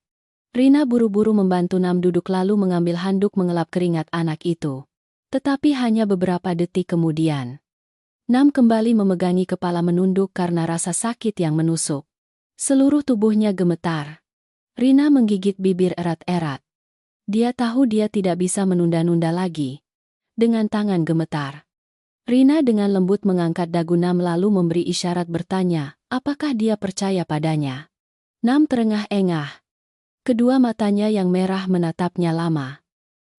Rina buru-buru membantu Nam duduk lalu mengambil handuk mengelap keringat anak itu. Tetapi hanya beberapa detik kemudian, Nam kembali memegangi kepala menunduk karena rasa sakit yang menusuk. Seluruh tubuhnya gemetar. Rina menggigit bibir erat-erat. Dia tahu dia tidak bisa menunda-nunda lagi. Dengan tangan gemetar, Rina dengan lembut mengangkat dagu Nam lalu memberi isyarat bertanya, apakah dia percaya padanya. Nam terengah-engah. Kedua matanya yang merah menatapnya lama.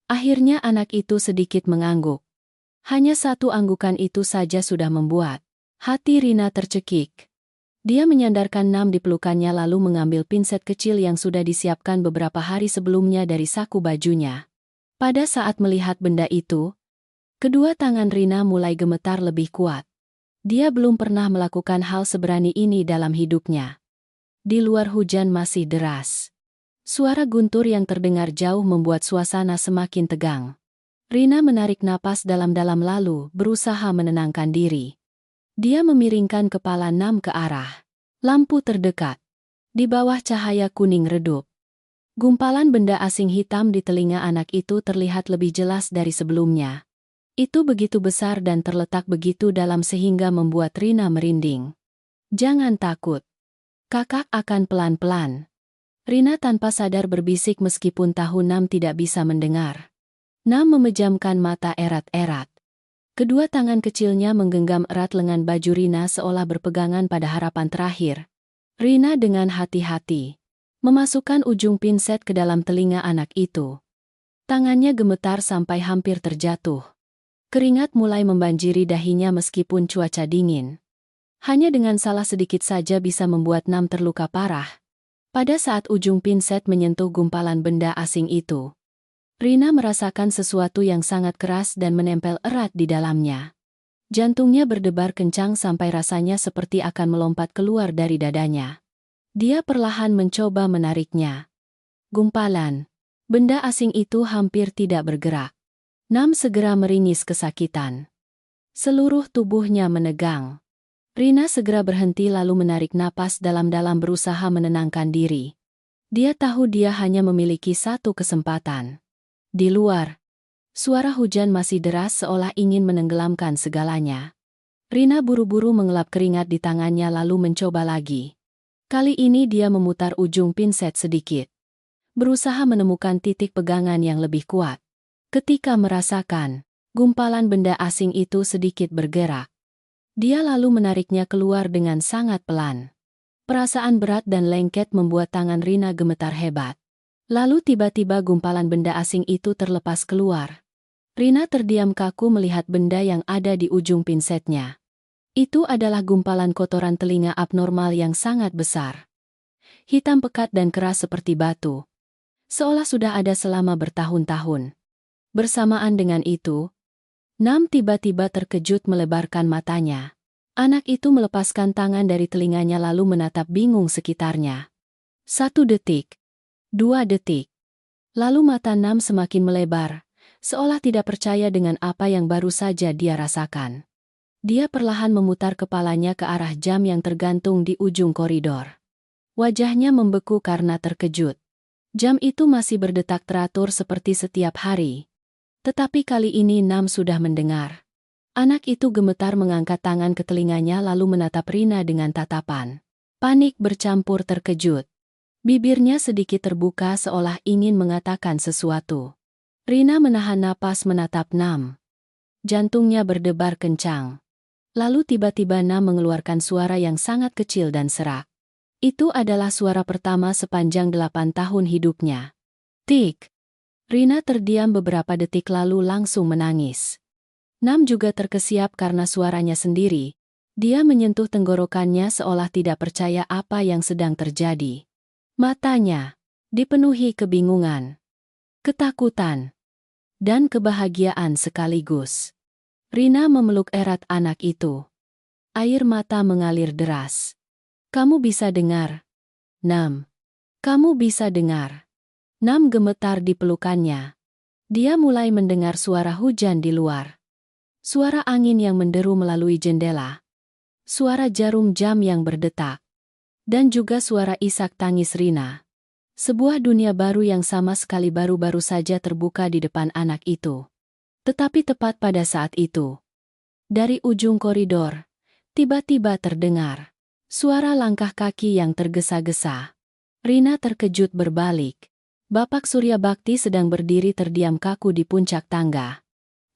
Akhirnya anak itu sedikit mengangguk. Hanya satu anggukan itu saja sudah membuat hati Rina tercekik. Dia menyandarkan Nam di pelukannya lalu mengambil pinset kecil yang sudah disiapkan beberapa hari sebelumnya dari saku bajunya. Pada saat melihat benda itu, kedua tangan Rina mulai gemetar lebih kuat. Dia belum pernah melakukan hal seberani ini dalam hidupnya. Di luar hujan masih deras. Suara guntur yang terdengar jauh membuat suasana semakin tegang. Rina menarik napas dalam-dalam lalu berusaha menenangkan diri. Dia memiringkan kepala Nam ke arah lampu terdekat. Di bawah cahaya kuning redup, gumpalan benda asing hitam di telinga anak itu terlihat lebih jelas dari sebelumnya. Itu begitu besar dan terletak begitu dalam sehingga membuat Rina merinding. Jangan takut. Kakak akan pelan-pelan. Rina tanpa sadar berbisik meskipun tahu Nam tidak bisa mendengar. Nam memejamkan mata erat-erat. Kedua tangan kecilnya menggenggam erat lengan baju Rina seolah berpegangan pada harapan terakhir. Rina dengan hati-hati memasukkan ujung pinset ke dalam telinga anak itu. Tangannya gemetar sampai hampir terjatuh. Keringat mulai membanjiri dahinya meskipun cuaca dingin. Hanya dengan salah sedikit saja bisa membuat Nam terluka parah. Pada saat ujung pinset menyentuh gumpalan benda asing itu, Rina merasakan sesuatu yang sangat keras dan menempel erat di dalamnya. Jantungnya berdebar kencang sampai rasanya seperti akan melompat keluar dari dadanya. Dia perlahan mencoba menariknya. Gumpalan benda asing itu hampir tidak bergerak. Nam segera meringis kesakitan. Seluruh tubuhnya menegang. Rina segera berhenti lalu menarik napas dalam-dalam berusaha menenangkan diri. Dia tahu dia hanya memiliki satu kesempatan. Di luar, suara hujan masih deras seolah ingin menenggelamkan segalanya. Rina buru-buru mengelap keringat di tangannya lalu mencoba lagi. Kali ini dia memutar ujung pinset sedikit. Berusaha menemukan titik pegangan yang lebih kuat. Ketika merasakan gumpalan benda asing itu sedikit bergerak, dia lalu menariknya keluar dengan sangat pelan. Perasaan berat dan lengket membuat tangan Rina gemetar hebat. Lalu tiba-tiba gumpalan benda asing itu terlepas keluar. Rina terdiam kaku melihat benda yang ada di ujung pinsetnya. Itu adalah gumpalan kotoran telinga abnormal yang sangat besar. Hitam pekat dan keras seperti batu. Seolah sudah ada selama bertahun-tahun. Bersamaan dengan itu, Nam tiba-tiba terkejut melebarkan matanya. Anak itu melepaskan tangan dari telinganya lalu menatap bingung sekitarnya. 1 detik. 2 detik. Lalu mata Nam semakin melebar, seolah tidak percaya dengan apa yang baru saja dia rasakan. Dia perlahan memutar kepalanya ke arah jam yang tergantung di ujung koridor. Wajahnya membeku karena terkejut. Jam itu masih berdetak teratur seperti setiap hari. Tetapi kali ini Nam sudah mendengar. Anak itu gemetar mengangkat tangan ke telinganya lalu menatap Rina dengan tatapan panik bercampur terkejut. Bibirnya sedikit terbuka seolah ingin mengatakan sesuatu. Rina menahan napas menatap Nam. Jantungnya berdebar kencang. Lalu tiba-tiba Nam mengeluarkan suara yang sangat kecil dan serak. Itu adalah suara pertama sepanjang 8 tahun hidupnya. Tik. Rina terdiam beberapa detik lalu langsung menangis. Nam juga terkesiap karena suaranya sendiri. Dia menyentuh tenggorokannya seolah tidak percaya apa yang sedang terjadi. Matanya dipenuhi kebingungan, ketakutan, dan kebahagiaan sekaligus. Rina memeluk erat anak itu. Air mata mengalir deras. Kamu bisa dengar? Nam. Kamu bisa dengar? Nam gemetar di pelukannya. Dia mulai mendengar suara hujan di luar. Suara angin yang menderu melalui jendela. Suara jarum jam yang berdetak. Dan juga suara isak tangis Rina. Sebuah dunia baru yang sama sekali baru-baru saja terbuka di depan anak itu. Tetapi tepat pada saat itu, dari ujung koridor, tiba-tiba terdengar suara langkah kaki yang tergesa-gesa. Rina terkejut berbalik. Bapak Surya Bakti sedang berdiri terdiam kaku di puncak tangga.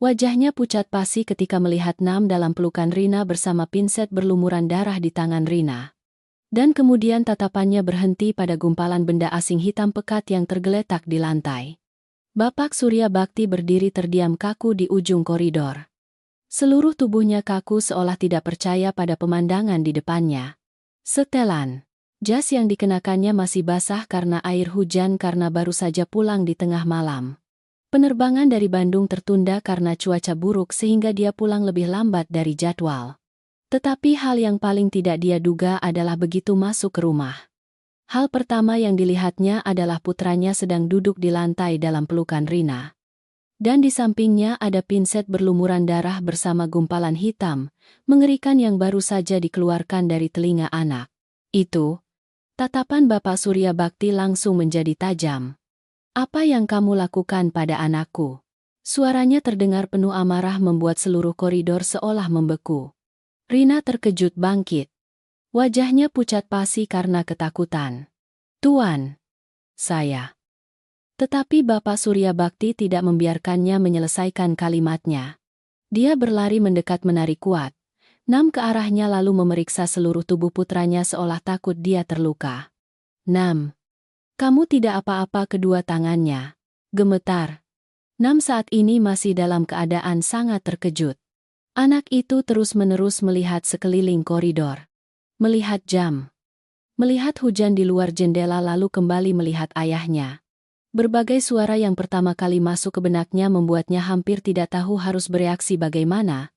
Wajahnya pucat pasi ketika melihat Nam dalam pelukan Rina bersama pinset berlumuran darah di tangan Rina. Dan kemudian tatapannya berhenti pada gumpalan benda asing hitam pekat yang tergeletak di lantai. Bapak Surya Bakti berdiri terdiam kaku di ujung koridor. Seluruh tubuhnya kaku seolah tidak percaya pada pemandangan di depannya. Setelan jas yang dikenakannya masih basah karena air hujan karena baru saja pulang di tengah malam. Penerbangan dari Bandung tertunda karena cuaca buruk sehingga dia pulang lebih lambat dari jadwal. Tetapi hal yang paling tidak dia duga adalah begitu masuk ke rumah. Hal pertama yang dilihatnya adalah putranya sedang duduk di lantai dalam pelukan Rina. Dan di sampingnya ada pinset berlumuran darah bersama gumpalan hitam, mengerikan yang baru saja dikeluarkan dari telinga anak. Itu, tatapan Bapak Surya Bakti langsung menjadi tajam. Apa yang kamu lakukan pada anakku? Suaranya terdengar penuh amarah membuat seluruh koridor seolah membeku. Rina terkejut bangkit. Wajahnya pucat pasi karena ketakutan. Tuan, saya. Tetapi Bapak Surya Bakti tidak membiarkannya menyelesaikan kalimatnya. Dia berlari mendekat menarik kuat. Nam ke arahnya lalu memeriksa seluruh tubuh putranya seolah takut dia terluka. Nam, kamu tidak apa-apa. Kedua tangannya gemetar. Nam saat ini masih dalam keadaan sangat terkejut. Anak itu terus-menerus melihat sekeliling koridor. Melihat jam. Melihat hujan di luar jendela lalu kembali melihat ayahnya. Berbagai suara yang pertama kali masuk ke benaknya membuatnya hampir tidak tahu harus bereaksi bagaimana.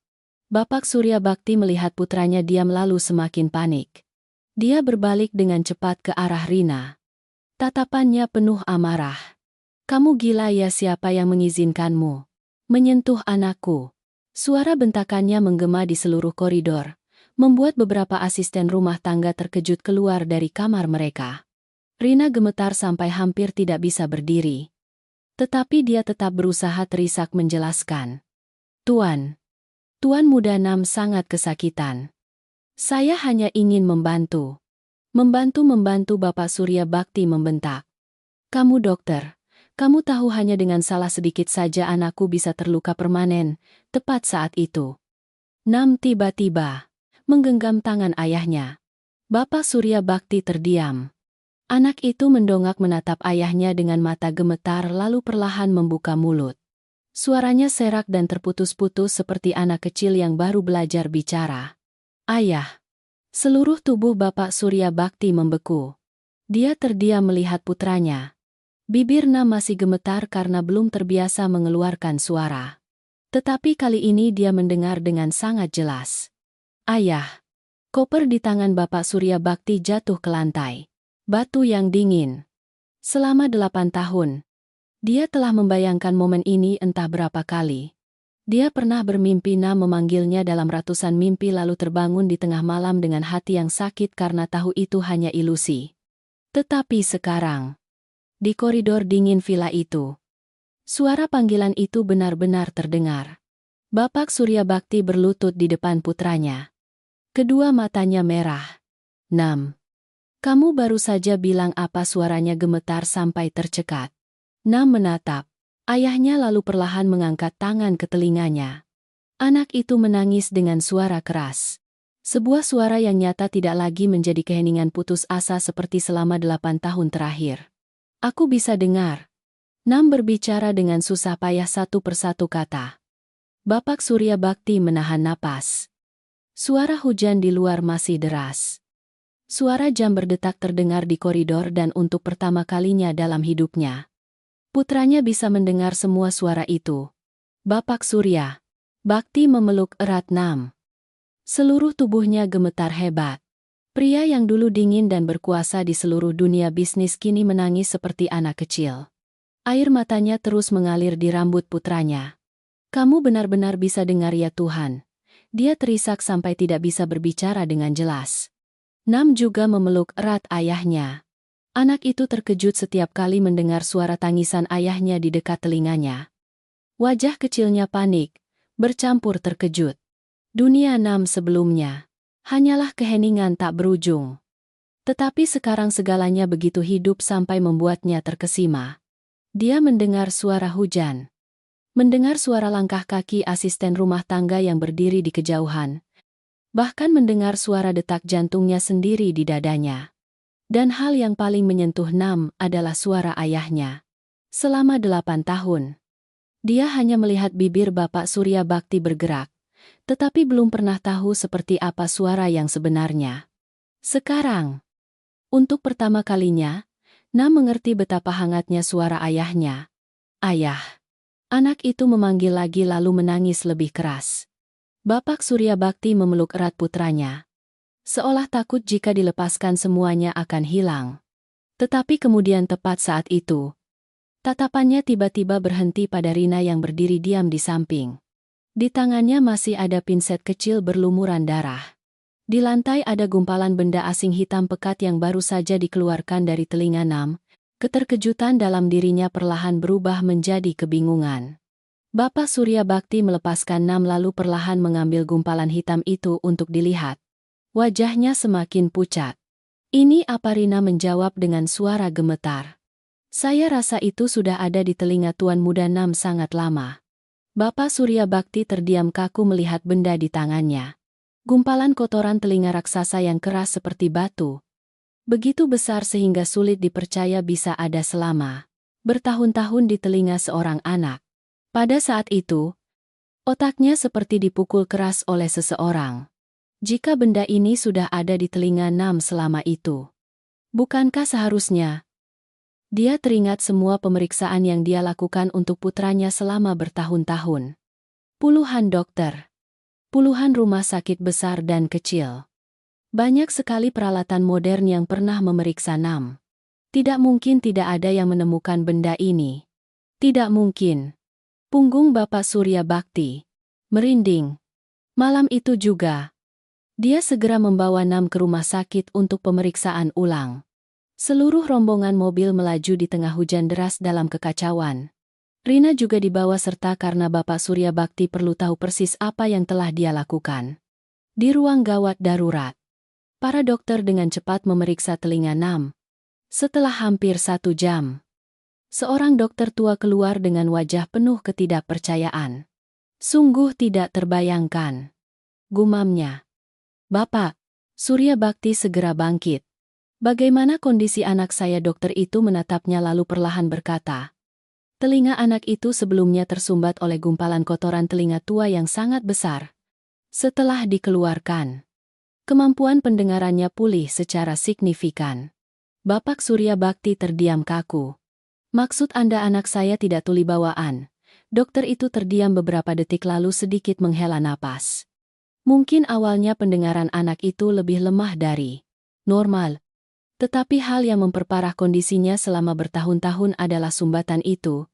Bapak Surya Bakti melihat putranya diam lalu semakin panik. Dia berbalik dengan cepat ke arah Rina. Tatapannya penuh amarah. Kamu gila ya? Siapa yang mengizinkanmu menyentuh anakku? Suara bentakannya menggema di seluruh koridor, membuat beberapa asisten rumah tangga terkejut keluar dari kamar mereka. Rina gemetar sampai hampir tidak bisa berdiri. Tetapi dia tetap berusaha terisak menjelaskan. Tuan muda Nam sangat kesakitan. Saya hanya ingin membantu. Membantu Bapak Surya Bakti membentak. Kamu dokter, kamu tahu hanya dengan salah sedikit saja anakku bisa terluka permanen, tepat saat itu. Nam tiba-tiba menggenggam tangan ayahnya. Bapak Surya Bakti terdiam. Anak itu mendongak menatap ayahnya dengan mata gemetar lalu perlahan membuka mulut. Suaranya serak dan terputus-putus seperti anak kecil yang baru belajar bicara. Ayah. Seluruh tubuh Bapak Surya Bakti membeku. Dia terdiam melihat putranya. Bibir Nam masih gemetar karena belum terbiasa mengeluarkan suara. Tetapi kali ini dia mendengar dengan sangat jelas. Ayah. Koper di tangan Bapak Surya Bakti jatuh ke lantai. Batu yang dingin. Selama 8 tahun, dia telah membayangkan momen ini entah berapa kali. Dia pernah bermimpi Nam memanggilnya dalam ratusan mimpi lalu terbangun di tengah malam dengan hati yang sakit karena tahu itu hanya ilusi. Tetapi sekarang, di koridor dingin villa itu, suara panggilan itu benar-benar terdengar. Bapak Surya Bakti berlutut di depan putranya. Kedua matanya merah. Nam. Kamu baru saja bilang apa? Suaranya gemetar sampai tercekat. Nam menatap ayahnya lalu perlahan mengangkat tangan ke telinganya. Anak itu menangis dengan suara keras. Sebuah suara yang nyata tidak lagi menjadi keheningan putus asa seperti selama 8 tahun terakhir. Aku bisa dengar. Nam berbicara dengan susah payah satu persatu kata. Bapak Surya Bakti menahan napas. Suara hujan di luar masih deras. Suara jam berdetak terdengar di koridor dan untuk pertama kalinya dalam hidupnya, putranya bisa mendengar semua suara itu. Bapak Surya Bakti memeluk erat Nam. Seluruh tubuhnya gemetar hebat. Pria yang dulu dingin dan berkuasa di seluruh dunia bisnis kini menangis seperti anak kecil. Air matanya terus mengalir di rambut putranya. Kamu benar-benar bisa dengar ya Tuhan. Dia terisak sampai tidak bisa berbicara dengan jelas. Nam juga memeluk erat ayahnya. Anak itu terkejut setiap kali mendengar suara tangisan ayahnya di dekat telinganya. Wajah kecilnya panik, bercampur terkejut. Dunia Nam sebelumnya hanyalah keheningan tak berujung. Tetapi sekarang segalanya begitu hidup sampai membuatnya terkesima. Dia mendengar suara hujan. Mendengar suara langkah kaki asisten rumah tangga yang berdiri di kejauhan. Bahkan mendengar suara detak jantungnya sendiri di dadanya. Dan hal yang paling menyentuh Nam adalah suara ayahnya. Selama 8 tahun, dia hanya melihat bibir Bapak Surya Bakti bergerak, tetapi belum pernah tahu seperti apa suara yang sebenarnya. Sekarang, untuk pertama kalinya, Nam mengerti betapa hangatnya suara ayahnya. Ayah. Anak itu memanggil lagi lalu menangis lebih keras. Bapak Surya Bakti memeluk erat putranya. Seolah takut jika dilepaskan semuanya akan hilang. Tetapi kemudian tepat saat itu, tatapannya tiba-tiba berhenti pada Rina yang berdiri diam di samping. Di tangannya masih ada pinset kecil berlumuran darah. Di lantai ada gumpalan benda asing hitam pekat yang baru saja dikeluarkan dari telinga Nam. Keterkejutan dalam dirinya perlahan berubah menjadi kebingungan. Bapak Surya Bakti melepaskan Nam lalu perlahan mengambil gumpalan hitam itu untuk dilihat. Wajahnya semakin pucat. Ini apa? Rina menjawab dengan suara gemetar. Saya rasa itu sudah ada di telinga Tuan Muda Nam sangat lama. Bapak Surya Bakti terdiam kaku melihat benda di tangannya. Gumpalan kotoran telinga raksasa yang keras seperti batu. Begitu besar sehingga sulit dipercaya bisa ada selama bertahun-tahun di telinga seorang anak. Pada saat itu, otaknya seperti dipukul keras oleh seseorang. Jika benda ini sudah ada di telinga Nam selama itu, bukankah seharusnya dia teringat semua pemeriksaan yang dia lakukan untuk putranya selama bertahun-tahun? Puluhan dokter, puluhan rumah sakit besar dan kecil. Banyak sekali peralatan modern yang pernah memeriksa Nam. Tidak mungkin tidak ada yang menemukan benda ini. Tidak mungkin. Punggung Bapak Surya Bakti merinding. Malam itu juga, dia segera membawa Nam ke rumah sakit untuk pemeriksaan ulang. Seluruh rombongan mobil melaju di tengah hujan deras dalam kekacauan. Rina juga dibawa serta karena Bapak Surya Bakti perlu tahu persis apa yang telah dia lakukan. Di ruang gawat darurat, para dokter dengan cepat memeriksa telinga Nam. Setelah hampir 1 jam, seorang dokter tua keluar dengan wajah penuh ketidakpercayaan. Sungguh tidak terbayangkan, gumamnya. Bapak Surya Bakti segera bangkit. Bagaimana kondisi anak saya? Dokter itu menatapnya lalu perlahan berkata. Telinga anak itu sebelumnya tersumbat oleh gumpalan kotoran telinga tua yang sangat besar. Setelah dikeluarkan, kemampuan pendengarannya pulih secara signifikan. Bapak Surya Bakti terdiam kaku. Maksud Anda anak saya tidak tuli bawaan? Dokter itu terdiam beberapa detik lalu sedikit menghela napas. Mungkin awalnya pendengaran anak itu lebih lemah dari normal. Tetapi hal yang memperparah kondisinya selama bertahun-tahun adalah sumbatan itu.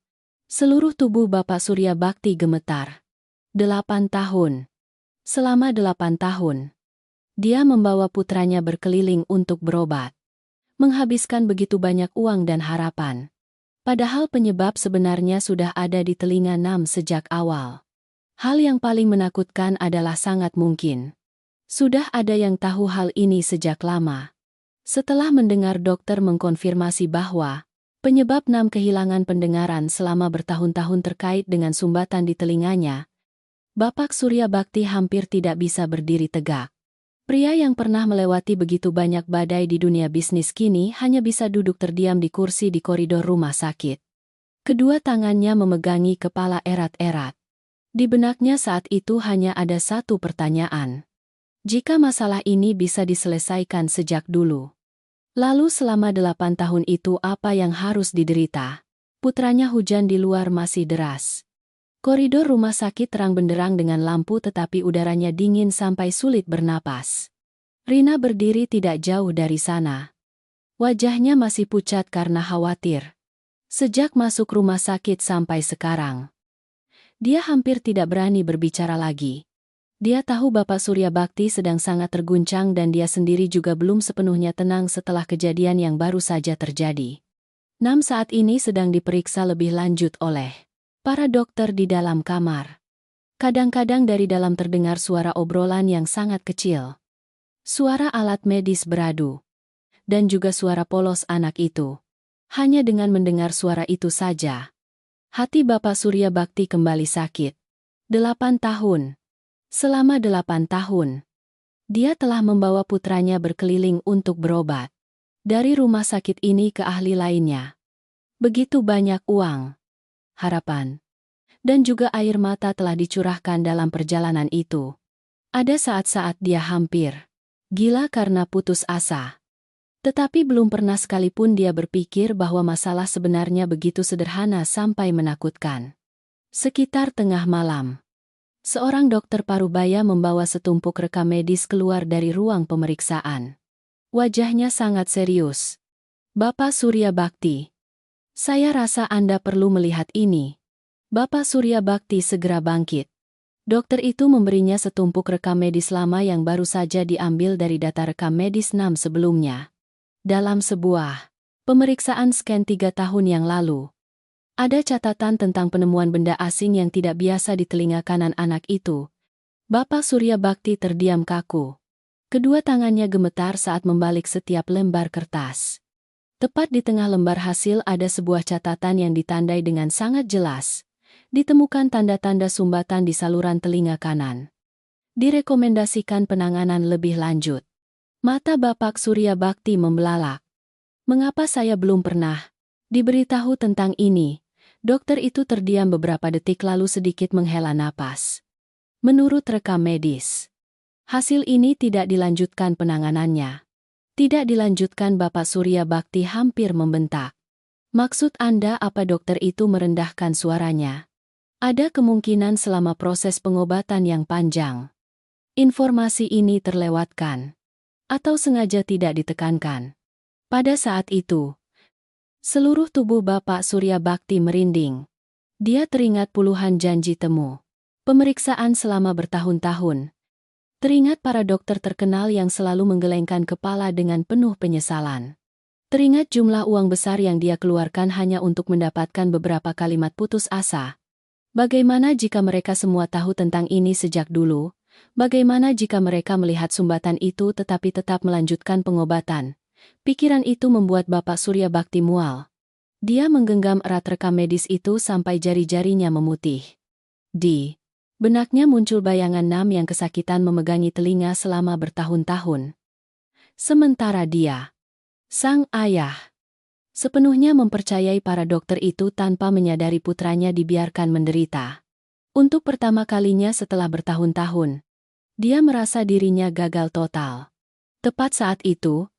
Seluruh tubuh Bapak Surya Bakti gemetar. 8 tahun. Selama 8 tahun, dia membawa putranya berkeliling untuk berobat. Menghabiskan begitu banyak uang dan harapan. Padahal penyebab sebenarnya sudah ada di telinga Nam sejak awal. Hal yang paling menakutkan adalah sangat mungkin sudah ada yang tahu hal ini sejak lama. Setelah mendengar dokter mengkonfirmasi bahwa penyebab Nam kehilangan pendengaran selama bertahun-tahun terkait dengan sumbatan di telinganya, Bapak Surya Bakti hampir tidak bisa berdiri tegak. Pria yang pernah melewati begitu banyak badai di dunia bisnis kini hanya bisa duduk terdiam di kursi di koridor rumah sakit. Kedua tangannya memegangi kepala erat-erat. Di benaknya saat itu hanya ada satu pertanyaan. Jika masalah ini bisa diselesaikan sejak dulu, lalu selama 8 tahun itu apa yang harus diderita? Putranya hujan di luar masih deras. Koridor rumah sakit terang benderang dengan lampu tetapi udaranya dingin sampai sulit bernapas. Rina berdiri tidak jauh dari sana. Wajahnya masih pucat karena khawatir. Sejak masuk rumah sakit sampai sekarang, dia hampir tidak berani berbicara lagi. Dia tahu Bapak Surya Bakti sedang sangat terguncang dan dia sendiri juga belum sepenuhnya tenang setelah kejadian yang baru saja terjadi. Nam saat ini sedang diperiksa lebih lanjut oleh para dokter di dalam kamar. Kadang-kadang dari dalam terdengar suara obrolan yang sangat kecil. Suara alat medis beradu. Dan juga suara polos anak itu. Hanya dengan mendengar suara itu saja, hati Bapak Surya Bakti kembali sakit. 8 tahun. Selama 8 tahun, dia telah membawa putranya berkeliling untuk berobat. Dari rumah sakit ini ke ahli lainnya. Begitu banyak uang, harapan, dan juga air mata telah dicurahkan dalam perjalanan itu. Ada saat-saat dia hampir gila karena putus asa. Tetapi belum pernah sekalipun dia berpikir bahwa masalah sebenarnya begitu sederhana sampai menakutkan. Sekitar tengah malam, seorang dokter parubaya membawa setumpuk rekam medis keluar dari ruang pemeriksaan. Wajahnya sangat serius. Bapak Surya Bakti, saya rasa Anda perlu melihat ini. Bapak Surya Bakti segera bangkit. Dokter itu memberinya setumpuk rekam medis lama yang baru saja diambil dari data rekam medis 6 sebelumnya. Dalam sebuah pemeriksaan scan 3 tahun yang lalu, ada catatan tentang penemuan benda asing yang tidak biasa di telinga kanan anak itu. Bapak Surya Bakti terdiam kaku. Kedua tangannya gemetar saat membalik setiap lembar kertas. Tepat di tengah lembar hasil ada sebuah catatan yang ditandai dengan sangat jelas. Ditemukan tanda-tanda sumbatan di saluran telinga kanan. Direkomendasikan penanganan lebih lanjut. Mata Bapak Surya Bakti membelalak. Mengapa saya belum pernah diberitahu tentang ini? Dokter itu terdiam beberapa detik lalu sedikit menghela napas. Menurut rekam medis, hasil ini tidak dilanjutkan penanganannya. Tidak dilanjutkan. Bapak Surya Bakti hampir membentak. Maksud Anda apa? Dokter itu merendahkan suaranya. Ada kemungkinan selama proses pengobatan yang panjang, informasi ini terlewatkan. Atau sengaja tidak ditekankan. Pada saat itu, seluruh tubuh Bapak Surya Bakti merinding. Dia teringat puluhan janji temu, pemeriksaan selama bertahun-tahun. Teringat para dokter terkenal yang selalu menggelengkan kepala dengan penuh penyesalan. Teringat jumlah uang besar yang dia keluarkan hanya untuk mendapatkan beberapa kalimat putus asa. Bagaimana jika mereka semua tahu tentang ini sejak dulu? Bagaimana jika mereka melihat sumbatan itu tetapi tetap melanjutkan pengobatan? Pikiran itu membuat Bapak Surya Bakti mual. Dia menggenggam erat rekam medis itu sampai jari-jarinya memutih. Di benaknya muncul bayangan Nam yang kesakitan memegangi telinga selama bertahun-tahun. Sementara dia, sang ayah, sepenuhnya mempercayai para dokter itu tanpa menyadari putranya dibiarkan menderita. Untuk pertama kalinya setelah bertahun-tahun, dia merasa dirinya gagal total. Tepat saat itu,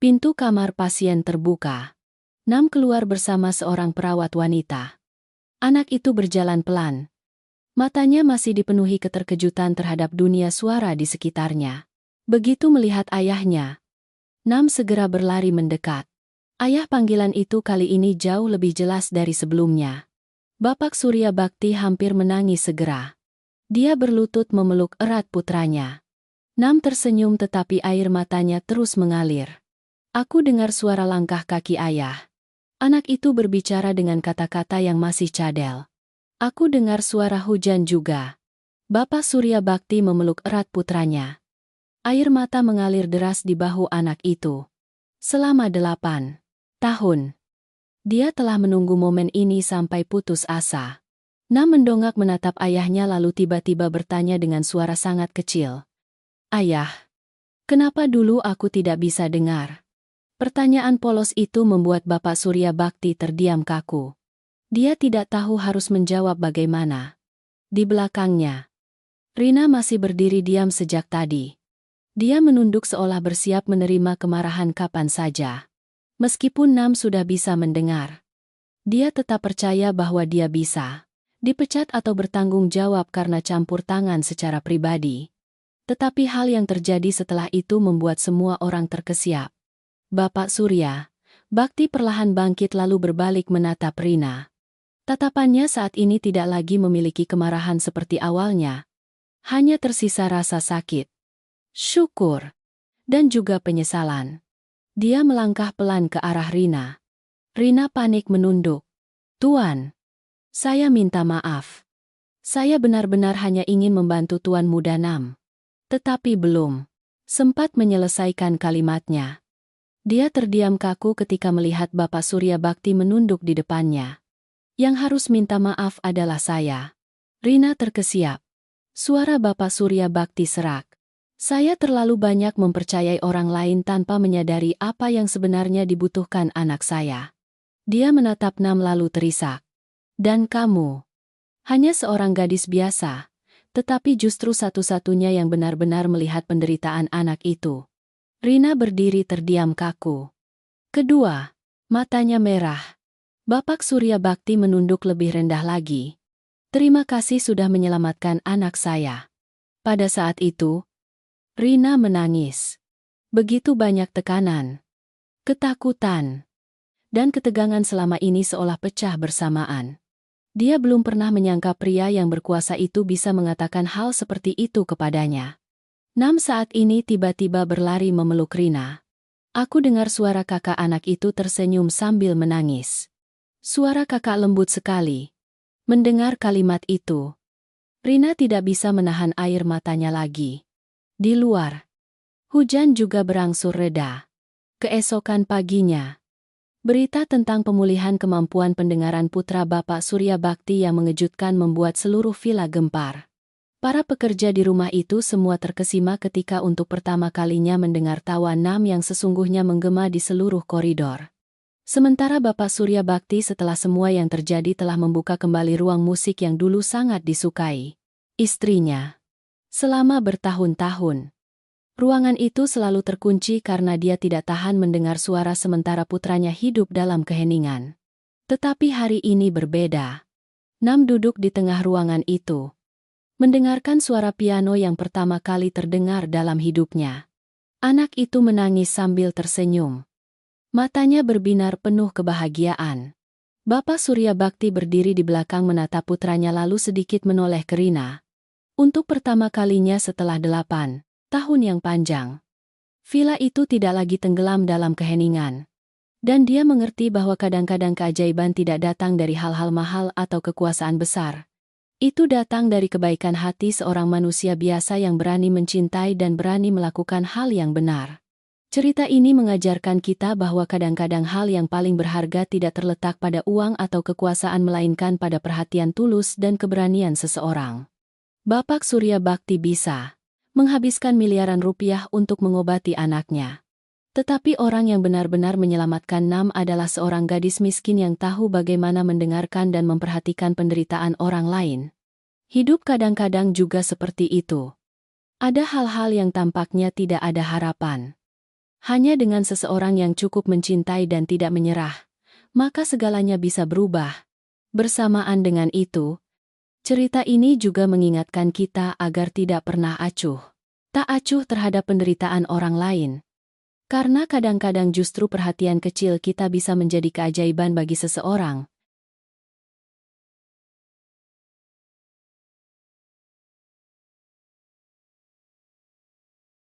pintu kamar pasien terbuka. Nam keluar bersama seorang perawat wanita. Anak itu berjalan pelan. Matanya masih dipenuhi keterkejutan terhadap dunia suara di sekitarnya. Begitu melihat ayahnya, Nam segera berlari mendekat. Ayah panggilan itu kali ini jauh lebih jelas dari sebelumnya. Bapak Surya Bakti hampir menangis segera. Dia berlutut memeluk erat putranya. Nam tersenyum tetapi air matanya terus mengalir. Aku dengar suara langkah kaki ayah. Anak itu berbicara dengan kata-kata yang masih cadel. Aku dengar suara hujan juga. Bapak Surya Bakti memeluk erat putranya. Air mata mengalir deras di bahu anak itu. Selama 8 tahun. Dia telah menunggu momen ini sampai putus asa. Nam mendongak menatap ayahnya lalu tiba-tiba bertanya dengan suara sangat kecil. Ayah, kenapa dulu aku tidak bisa dengar? Pertanyaan polos itu membuat Bapak Surya Bakti terdiam kaku. Dia tidak tahu harus menjawab bagaimana. Di belakangnya, Rina masih berdiri diam sejak tadi. Dia menunduk seolah bersiap menerima kemarahan kapan saja. Meskipun Nam sudah bisa mendengar, dia tetap percaya bahwa dia bisa dipecat atau bertanggung jawab karena campur tangan secara pribadi. Tetapi hal yang terjadi setelah itu membuat semua orang terkesiap. Bapak Surya Bakti perlahan bangkit lalu berbalik menatap Rina. Tatapannya saat ini tidak lagi memiliki kemarahan seperti awalnya. Hanya tersisa rasa sakit, syukur, dan juga penyesalan. Dia melangkah pelan ke arah Rina. Rina panik menunduk. Tuan, saya minta maaf. Saya benar-benar hanya ingin membantu Tuan Muda Nam. Tetapi belum sempat menyelesaikan kalimatnya. Dia terdiam kaku ketika melihat Bapak Surya Bakti menunduk di depannya. Yang harus minta maaf adalah saya. Rina terkesiap. Suara Bapak Surya Bakti serak. Saya terlalu banyak mempercayai orang lain tanpa menyadari apa yang sebenarnya dibutuhkan anak saya. Dia menatap Nam lalu terisak. Dan kamu? Hanya seorang gadis biasa, tetapi justru satu-satunya yang benar-benar melihat penderitaan anak itu. Rina berdiri terdiam kaku. Kedua, matanya merah. Bapak Surya Bakti menunduk lebih rendah lagi. Terima kasih sudah menyelamatkan anak saya. Pada saat itu, Rina menangis. Begitu banyak tekanan, ketakutan, dan ketegangan selama ini seolah pecah bersamaan. Dia belum pernah menyangka pria yang berkuasa itu bisa mengatakan hal seperti itu kepadanya. Nam saat ini tiba-tiba berlari memeluk Rina. Aku dengar suara kakak anak itu tersenyum sambil menangis. Suara kakak lembut sekali. Mendengar kalimat itu, Rina tidak bisa menahan air matanya lagi. Di luar, hujan juga berangsur reda. Keesokan paginya, berita tentang pemulihan kemampuan pendengaran putra Bapak Surya Bakti yang mengejutkan membuat seluruh villa gempar. Para pekerja di rumah itu semua terkesima ketika untuk pertama kalinya mendengar tawa Nam yang sesungguhnya menggema di seluruh koridor. Sementara Bapak Surya Bakti setelah semua yang terjadi telah membuka kembali ruang musik yang dulu sangat disukai istrinya. Selama bertahun-tahun, ruangan itu selalu terkunci karena dia tidak tahan mendengar suara sementara putranya hidup dalam keheningan. Tetapi hari ini berbeda. Nam duduk di tengah ruangan itu, mendengarkan suara piano yang pertama kali terdengar dalam hidupnya. Anak itu menangis sambil tersenyum. Matanya berbinar penuh kebahagiaan. Bapak Surya Bakti berdiri di belakang menatap putranya lalu sedikit menoleh ke Rina. Untuk pertama kalinya setelah 8 tahun yang panjang, villa itu tidak lagi tenggelam dalam keheningan. Dan dia mengerti bahwa kadang-kadang keajaiban tidak datang dari hal-hal mahal atau kekuasaan besar. Itu datang dari kebaikan hati seorang manusia biasa yang berani mencintai dan berani melakukan hal yang benar. Cerita ini mengajarkan kita bahwa kadang-kadang hal yang paling berharga tidak terletak pada uang atau kekuasaan melainkan pada perhatian tulus dan keberanian seseorang. Bapak Surya Bakti bisa menghabiskan miliaran rupiah untuk mengobati anaknya. Tetapi orang yang benar-benar menyelamatkan Nam adalah seorang gadis miskin yang tahu bagaimana mendengarkan dan memperhatikan penderitaan orang lain. Hidup kadang-kadang juga seperti itu. Ada hal-hal yang tampaknya tidak ada harapan. Hanya dengan seseorang yang cukup mencintai dan tidak menyerah, maka segalanya bisa berubah. Bersamaan dengan itu, cerita ini juga mengingatkan kita agar tidak pernah acuh. Tak acuh terhadap penderitaan orang lain. Karena kadang-kadang justru perhatian kecil kita bisa menjadi keajaiban bagi seseorang,